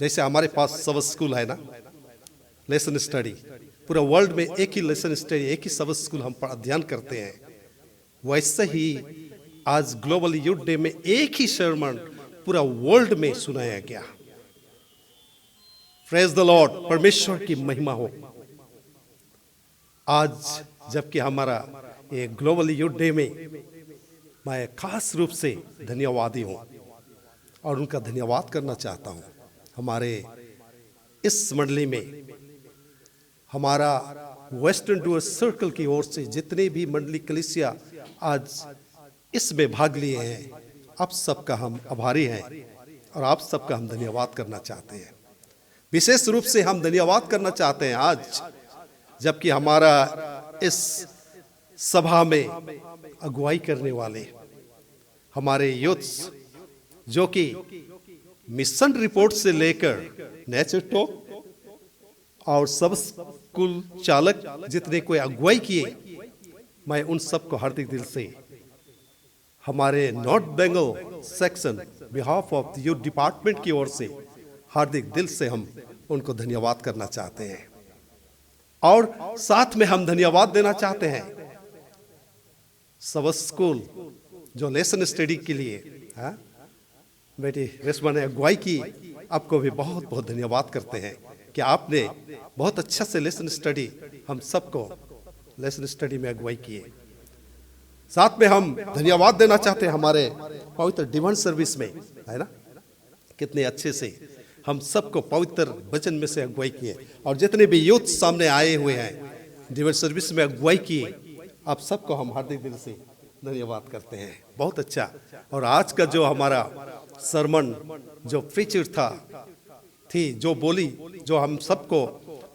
जैसे हमारे पास सब स्कूल है ना, लेसन स्टडी, पूरा वर्ल्ड में एक ही लेसन स्टडी, एक ही सब स्कूल हम अध्ययन करते हैं। वैसे ही आज ग्लोबल यूथ डे में एक ही सरमन पूरा वर्ल्ड में सुनाया गया। प्रेज द लॉर्ड, परमेश्वर की महिमा हो। आज जबकि हमारा ये ग्लोबल यूथ डे में मैं खास रूप से धन्यवादी हूँ और उनका धन्यवाद करना चाहता हूँ। हमारे इस मंडली में हमारा वेस्टर्न डूअर्स सर्कल की ओर से जितने भी मंडली कलीसिया आज इसमें भाग लिए हैं, आप सबका हम आभारी हैं और आप सबका हम धन्यवाद करना चाहते हैं। विशेष रूप से हम धन्यवाद करना चाहते हैं आज जबकि हमारा इस सभा में अगुवाई करने वाले हमारे यूथ्स, जो कि मिशन रिपोर्ट से लेकर नेचर टॉक और सब स्कूल चालक जितने कोई अगुवाई किए, मैं उन सबको हार्दिक दिल से हमारे north Bengal section behalf of the youth department की ओर से हार्दिक दिल से हम उनको धन्यवाद करना चाहते हैं। और साथ में हम धन्यवाद देना चाहते हैं सब स्कूल जो लेसन स्टडी के लिए बेटी रेशमा ने अगुवाई की, आपको भी बहुत बहुत धन्यवाद करते हैं कि आपने बहुत अच्छा से लेसन स्टडी हम सबको लेसन स्टडी में अगुवाई किए। साथ में हम धन्यवाद देना चाहते हैं हमारे पवित्र डिवाइन सर्विस में, है ना, कितने अच्छे से हम सबको पवित्र वचन में से अगुवाई किए और जितने भी यूथ सामने आए हुए हैं डिवाइन सर्विस में अगुवाई किए, आप सबको हम हार्दिक दिल से धन्यवाद करते हैं। बहुत अच्छा। और आज का जो हमारा सरमन जो प्रीचर थी जो बोली, जो हम सबको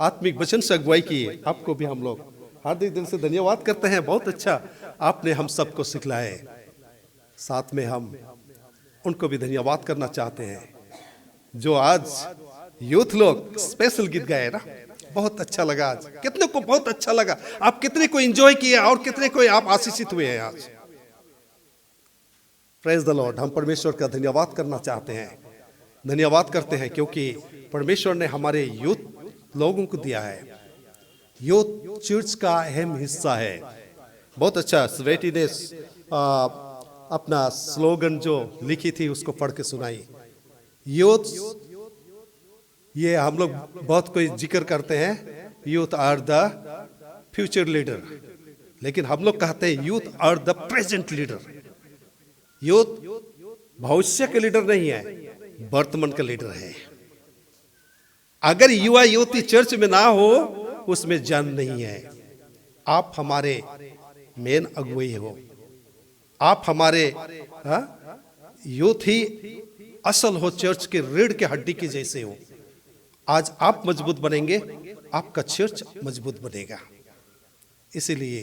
आत्मिक वचन से अगुवाई किए, आपको भी हम लोग हार्दिक दिल से धन्यवाद करते हैं। बहुत अच्छा आपने हम सबको सिखलाए। साथ में हम उनको भी धन्यवाद करना चाहते हैं जो आज यूथ लोग स्पेशल गीत गाए ना, बहुत अच्छा लगा। आज कितने को बहुत अच्छा लगा, आप कितने को एंजॉय किए और कितने को आप आशीषित हुए हैं आज। Praise the Lord. हम परमेश्वर का धन्यवाद करना चाहते हैं, धन्यवाद करते हैं क्योंकि परमेश्वर ने हमारे यूथ लोगों को दिया है। यूथ चर्च का अहम हिस्सा है। बहुत अच्छा। स्वेटी ने अपना स्लोगन जो लिखी थी उसको पढ़ के सुनाई। यूथ, ये हम लोग बहुत कोई जिक्र करते हैं, youth are the future leader, लेकिन हम लोग कहते हैं youth are the present leader. Youth भविष्य के लीडर नहीं है, वर्तमान का लीडर है। अगर युवा युवती चर्च में ना हो, उसमें जान नहीं है। आप हमारे मेन अगुवाई हो, आप हमारे यूथ ही असल हो, चर्च के रीढ़ के हड्डी की जैसे हो। आज आप मजबूत बनेंगे, आपका चर्च मजबूत बनेगा। इसीलिए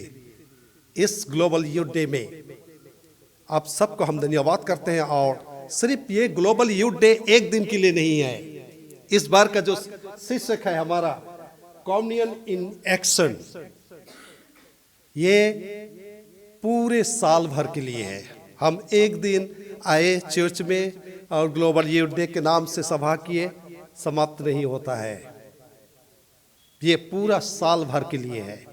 इस ग्लोबल यूथ डे में आप सबको हम धन्यवाद करते हैं। और सिर्फ ये ग्लोबल यूथ डे एक दिन के लिए नहीं है। इस बार का जो शीर्षक है हमारा कॉम्युनियन इन एक्शन, ये पूरे साल भर के लिए है। हम एक दिन आए चर्च में और ग्लोबल यूथ डे के नाम से सभा किए, समाप्त नहीं होता है। ये पूरा साल भर के लिए है।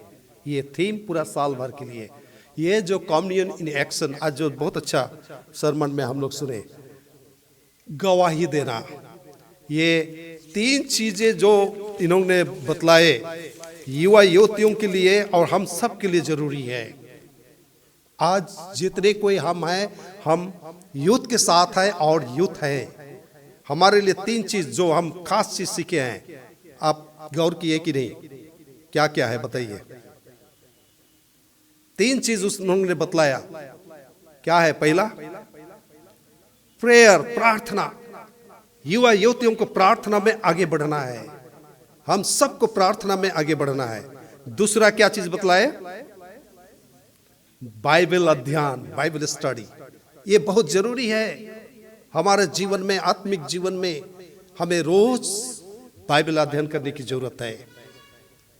ये थीम पूरा साल भर के लिए। ये जो कॉम्युनियन इन एक्शन, आज जो बहुत अच्छा सरमन में हम लोग सुने, गवाही देना, ये 3 चीजें जो इन्होंने बतलाए युवा युवतियों के लिए और हम सब के लिए जरूरी है। आज जितने कोई हम हैं, हम यूथ के साथ हैं और यूथ हैं। हमारे लिए 3 चीज जो हम खास चीज सीखे हैं, आप गौर किए कि नहीं? क्या क्या है बताइए। 3 चीज उन्होंने बतलाया। क्या है? पहला प्रेयर, प्रार्थना। युवा युवतियों को प्रार्थना में आगे बढ़ना है। हम सबको प्रार्थना में आगे बढ़ना है। दूसरा क्या चीज बतलाए? बाइबल अध्ययन, बाइबल स्टडी। ये बहुत जरूरी है हमारे जीवन में, आत्मिक जीवन में। हमें रोज बाइबल अध्ययन करने की जरूरत है।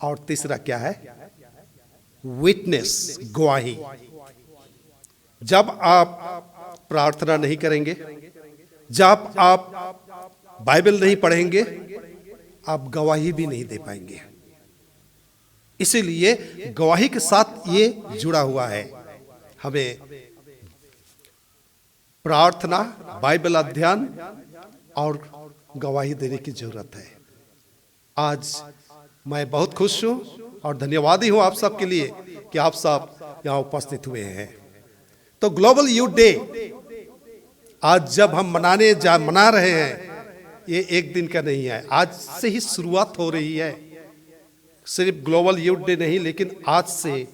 और तीसरा क्या है? विटनेस, गवाही। जब आप प्रार्थना नहीं करेंगे, जब आप बाइबल नहीं पढ़ेंगे, आप गवाही भी नहीं दे पाएंगे। इसीलिए गवाही के साथ ये जुड़ा हुआ है। हमें प्रार्थना, बाइबल अध्ययन और गवाही देने की जरूरत है। आज मैं बहुत खुश हूं और धन्यवादी हूं आप सब के लिए कि आप सब यहां उपस्थित हुए हैं। तो ग्लोबल यूथ डे आज जब हम मना रहे हैं, ये एक दिन का नहीं है। आज से ही शुरुआत हो रही है। सिर्फ ग्लोबल यूथ डे नहीं, लेकिन आज से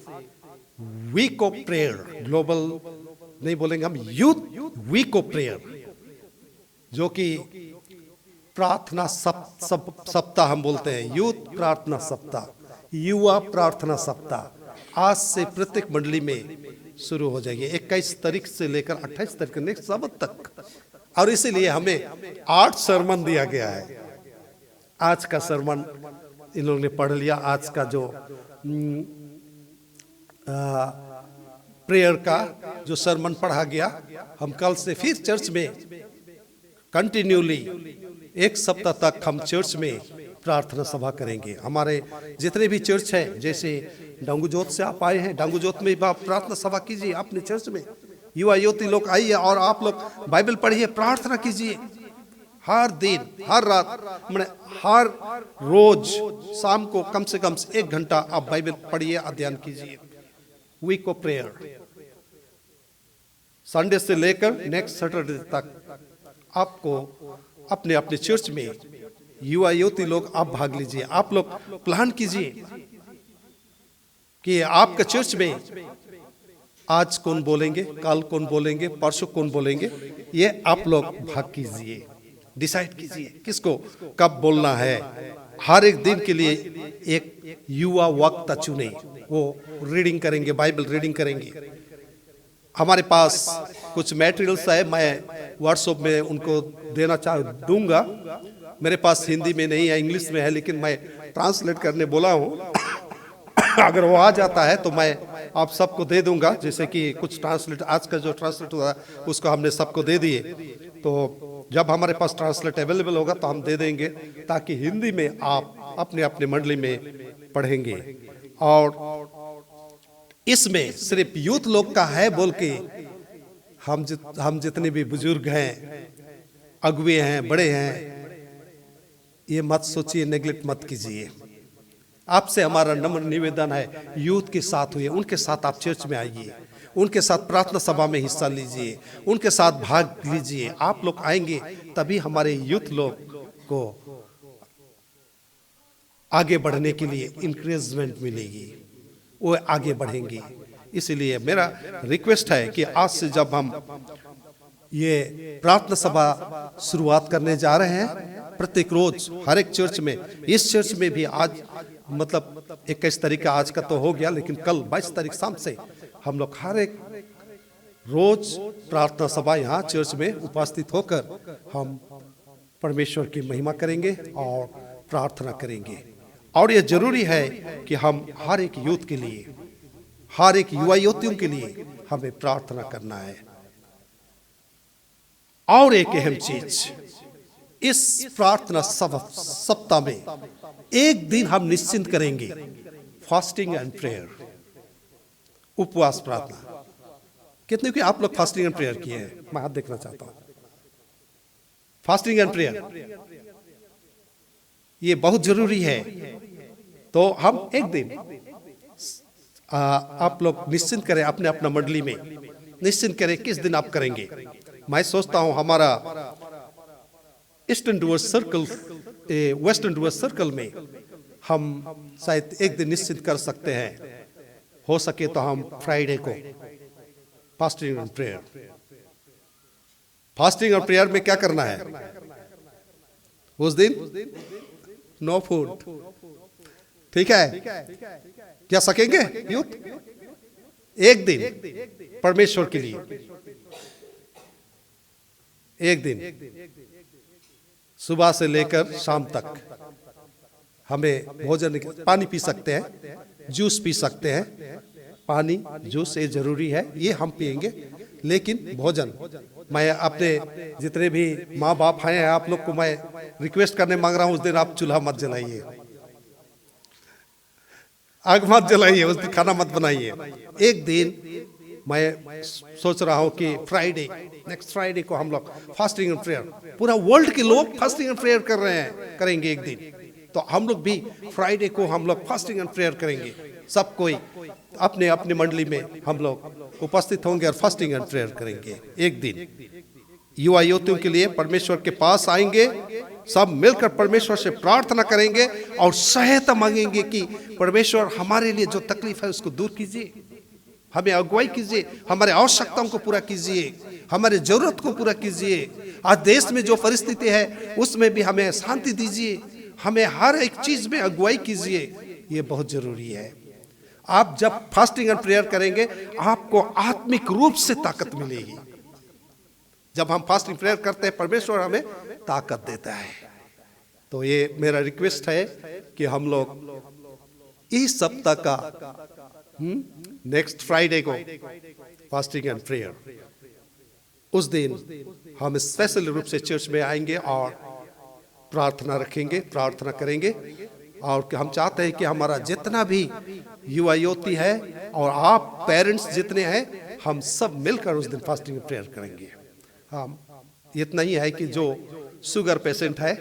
वीक ऑफ प्रेयर, ग्लोबल नहीं बोलेंगे हम, यूथ वीक ऑफ प्रेयर, जो कि प्रार्थना सप्ताह हम बोलते हैं। यूथ प्रार्थना सप्ताह, युवा प्रार्थना सप्ताह आज से प्रत्येक मंडली में शुरू हो जाएगी। 21 तारीख से लेकर 28 तारीख नेक्स्ट सबत तक। और इसीलिए हमें 8 सरमन दिया गया है। आज का सरमन इन लोगों ने पढ़ लिया। आज का जो प्रेयर का जो सरमन पढ़ा गया, हम कल से फिर चर्च में कंटिन्यूली 1 सप्ताह तक हम चर्च में प्रार्थना सभा करेंगे। हमारे जितने भी चर्च हैं, जैसे डांगूजोत से आप आए हैं, डांगूजोत में आप प्रार्थना सभा कीजिए अपने चर्च में। युवा युवती लोग आइए और आप लोग बाइबल पढ़िए, प्रार्थना कीजिए। हर दिन, हर रात, हर रोज शाम को कम से कम 1 घंटा आप बाइबल पढ़िए, अध्ययन कीजिए। वीक ऑफ प्रेयर, संडे से लेकर नेक्स्ट सैटरडे तक आपको अपने अपने चर्च में युवा युवती लोग आप भाग लीजिए। आप लोग प्लान कीजिए कि आपका चर्च में आज कौन बोलेंगे, कल कौन बोलेंगे, परसों कौन बोलेंगे, ये आप लोग भाग कीजिए, डिसाइड कीजिए किसको कब बोलना है। हर एक दिन के लिए एक युवा वक्त चुने, वो रीडिंग करेंगे, बाइबल रीडिंग करेंगे। हमारे पास कुछ मटेरियल्स है, मैं व्हाट्सएप में उनको दूंगा। मेरे पास हिंदी में नहीं है, इंग्लिश में है, लेकिन मैं ट्रांसलेट करने बोला हूँ। अगर वो आ जाता है तो मैं आप सबको दे दूंगा। जैसे कि कुछ ट्रांसलेट, आज का जो ट्रांसलेट हुआ उसको हमने सबको दे दिए, तो जब हमारे पास ट्रांसलेट अवेलेबल होगा तो हम दे देंगे, ताकि हिंदी में आप अपने अपने मंडली में पढ़ेंगे। और इसमें सिर्फ यूथ लोग का है बोल के हम जितने भी बुजुर्ग हैं, अगुए हैं, बड़े हैं, ये मत सोचिए, नेग्लेक्ट मत कीजिए। आपसे हमारा नम्र निवेदन है, यूथ के साथ हुए, उनके साथ आप चर्च में आइए, उनके साथ प्रार्थना सभा में हिस्सा लीजिए, उनके साथ भाग लीजिए। आप लोग आएंगे तभी हमारे यूथ लोग को आगे बढ़ने के लिए इंकरेजमेंट मिलेगी, वो आगे बढ़ेंगे। इसलिए मेरा रिक्वेस्ट है कि आज से जब हम ये प्रार्थना सभा शुरुआत करने जा रहे हैं, प्रत्येक रोज हर एक चर्च में, इस चर्च में भी आज मतलब 21 तारीख का आज का तो हो गया, लेकिन कल 22 तारीख शाम से हम लोग हर एक रोज प्रार्थना सभा यहाँ चर्च में उपस्थित होकर हम परमेश्वर की महिमा करेंगे और प्रार्थना करेंगे। और ये जरूरी है कि हम हर एक यूथ के लिए, हर एक युवा युवतियों के लिए हमें प्रार्थना करना है। और एक अहम चीज, इस प्रार्थना सप्ताह में एक दिन हम निश्चिंत करेंगे फास्टिंग एंड प्रेयर, उपवास प्रार्थना। कितने की आप लोग फास्टिंग एंड प्रेयर किए हैं? मैं हाथ देखना चाहता हूं। फास्टिंग एंड प्रेयर ये बहुत जरूरी है। तो हम एक दिन आप लोग निश्चिंत करें, अपने अपना मंडली में निश्चिंत करें किस दिन आप करेंगे। मैं सोचता हूं हमारा eastern doors circle, western doors circle में हम शायद एक दिन निश्चित कर सकते हैं। हो सके तो हम फ्राइडे को फास्टिंग एंड प्रेयर। फास्टिंग और प्रेयर में क्या करना है? उस दिन नो फूड, ठीक है? क्या सकेंगे यूथ? एक दिन परमेश्वर के लिए, एक दिन सुबह से लेकर शाम तक हमें भोजन, पानी पी सकते हैं, जूस पी सकते हैं। पानी जूस ये जरूरी है, ये हम पिएंगे, लेकिन भोजन, मैं अपने जितने भी माँ बाप हैं आप लोग को मैं रिक्वेस्ट करने मांग रहा हूं, उस दिन आप चूल्हा मत जलाइए, आग मत जलाइए, उस दिन खाना मत बनाइए। एक दिन मैं सोच रहा हूं कि फ्राइडे, नेक्स्ट फ्राइडे को हम लोग फास्टिंग एंड प्रेयर, पूरा वर्ल्ड के लोग फास्टिंग एंड प्रेयर कर रहे हैं, करेंगे एक दिन, तो हम लोग भी फ्राइडे को हम लोग फास्टिंग एंड प्रेयर करेंगे। सब कोई अपने अपने मंडली में हम लोग उपस्थित होंगे और फास्टिंग एंड प्रेयर करेंगे। एक दिन युवा युवतियों के लिए परमेश्वर के पास आएंगे, सब मिलकर परमेश्वर से प्रार्थना करेंगे और सहायता मांगेंगे कि परमेश्वर हमारे लिए जो तकलीफ है उसको दूर कीजिए, हमें अगुवाई कीजिए, हमारे आवश्यकताओं को पूरा कीजिए, हमारे जरूरत को पूरा कीजिए। आज देश में जो परिस्थिति है उसमें भी हमें शांति दीजिए, हमें हर एक चीज में अगुवाई कीजिए, ये बहुत जरूरी है। आप जब फास्टिंग एंड प्रेयर करेंगे आपको आत्मिक रूप से ताकत मिलेगी। जब हम फास्टिंग प्रेयर करते हैं परमेश्वर हमें ताकत देता है। तो ये मेरा रिक्वेस्ट है कि हम लोग इस सप्ताह का नेक्स्ट फ्राइडे को फास्टिंग एंड प्रेयर, उस दिन हम स्पेशल रूप से चर्च में आएंगे और प्रार्थना रखेंगे, प्रार्थना करेंगे। और हम चाहते हैं कि हमारा जितना भी युवा युवती है और आप पेरेंट्स जितने हैं, हम सब मिलकर उस दिन फास्टिंग एंड प्रेयर करेंगे। हम इतना ही है कि जो शुगर पेशेंट है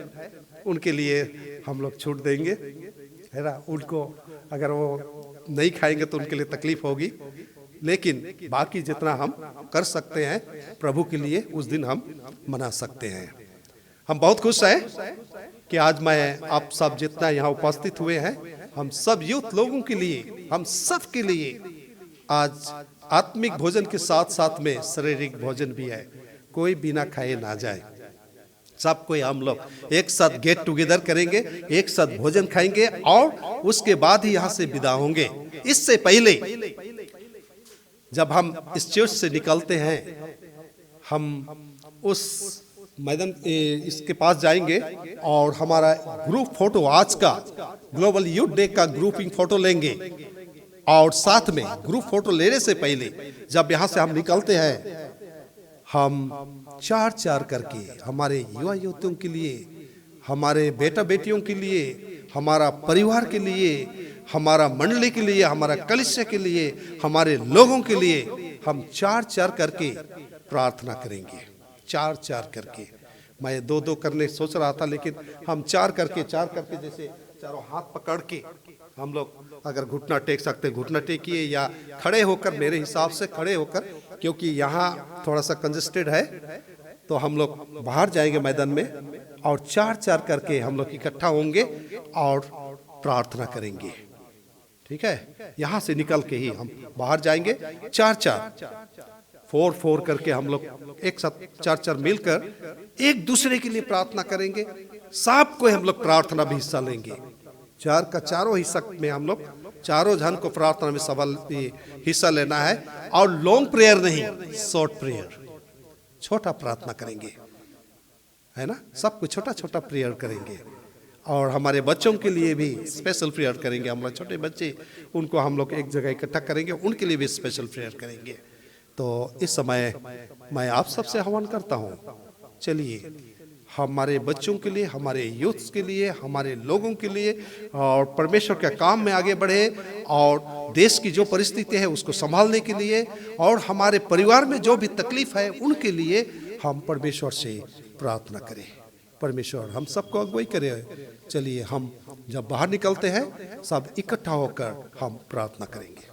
उनके लिए हम लोग छूट देंगे, है ना। उनको अगर वो नहीं खाएंगे तो उनके लिए तकलीफ होगी, लेकिन बाकी जितना हम कर सकते हैं प्रभु के लिए उस दिन हम मना सकते हैं। हम बहुत खुश हैं कि आज मैं आप सब जितना यहाँ उपस्थित हुए हैं, हम सब यूथ लोगों के लिए, हम सब के लिए आज आत्मिक भोजन के साथ साथ में शारीरिक भोजन भी है, कोई बिना खाए ना जाए। सब कोई हम लोग एक साथ गेट टुगेदर करेंगे, एक साथ भोजन खाएंगे और उसके बाद ही यहाँ से विदा होंगे। इससे पहले जब हम इस चर्च से निकलते हैं, हम उस मैदान इसके पास जाएंगे और हमारा ग्रुप फोटो, आज का ग्लोबल यूथ डे का ग्रुपिंग फोटो लेंगे। और साथ में ग्रुप फोटो लेने से पहले जब यहाँ से हम निकलते हैं, हम चार चार करके हमारे युवा युवतियों के लिए, हमारे बेटा बेटियों के लिए, हमारा परिवार के लिए, हमारा मंडली के लिए, हमारा कलिसिया के लिए, हमारे लोगों के लिए हम चार चार करके प्रार्थना करेंगे। चार चार करके, मैं दो दो करने सोच रहा था, लेकिन हम चार करके जैसे चारों हाथ पकड़ के हम लोग अगर घुटना टेक सकते घुटना टेकिए, या खड़े होकर, मेरे हिसाब से खड़े होकर, क्योंकि यहाँ थोड़ा सा कंजेस्टेड है, तो हम लोग बाहर जाएंगे मैदान में और चार चार करके हम लोग इकट्ठा होंगे और प्रार्थना करेंगे। ठीक है, यहाँ से निकल के ही हम बाहर जाएंगे, चार चार 4-4 करके हम लोग एक साथ चार चार मिलकर एक दूसरे के लिए प्रार्थना करेंगे। सबको हम लोग प्रार्थना भी हिस्सा लेंगे। चार का चारों हिस्सा में हम लोग चारों जन को प्रार्थना में सवाल हिस्सा लेना है, और लॉन्ग प्रेयर नहीं, शॉर्ट प्रेयर, छोटा प्रार्थना करेंगे, है ना। सबको छोटा छोटा प्रेयर करेंगे। और हमारे बच्चों के लिए भी स्पेशल प्रेयर करेंगे। हमारे छोटे बच्चे, उनको हम लोग एक जगह इकट्ठा करेंगे, उनके लिए भी स्पेशल प्रेयर करेंगे। तो इस समय मैं आप सबसे आह्वान करता हूँ, चलिए हमारे बच्चों के लिए, हमारे यूथ्स के लिए, हमारे लोगों के लिए और परमेश्वर के काम में आगे बढ़े, और देश की जो परिस्थिति है उसको संभालने के लिए, और हमारे परिवार में जो भी तकलीफ है उनके लिए हम परमेश्वर से प्रार्थना करें। परमेश्वर हम सबको अगुवाई करे। चलिए हम जब बाहर निकलते हैं सब इकट्ठा होकर हम प्रार्थना करेंगे।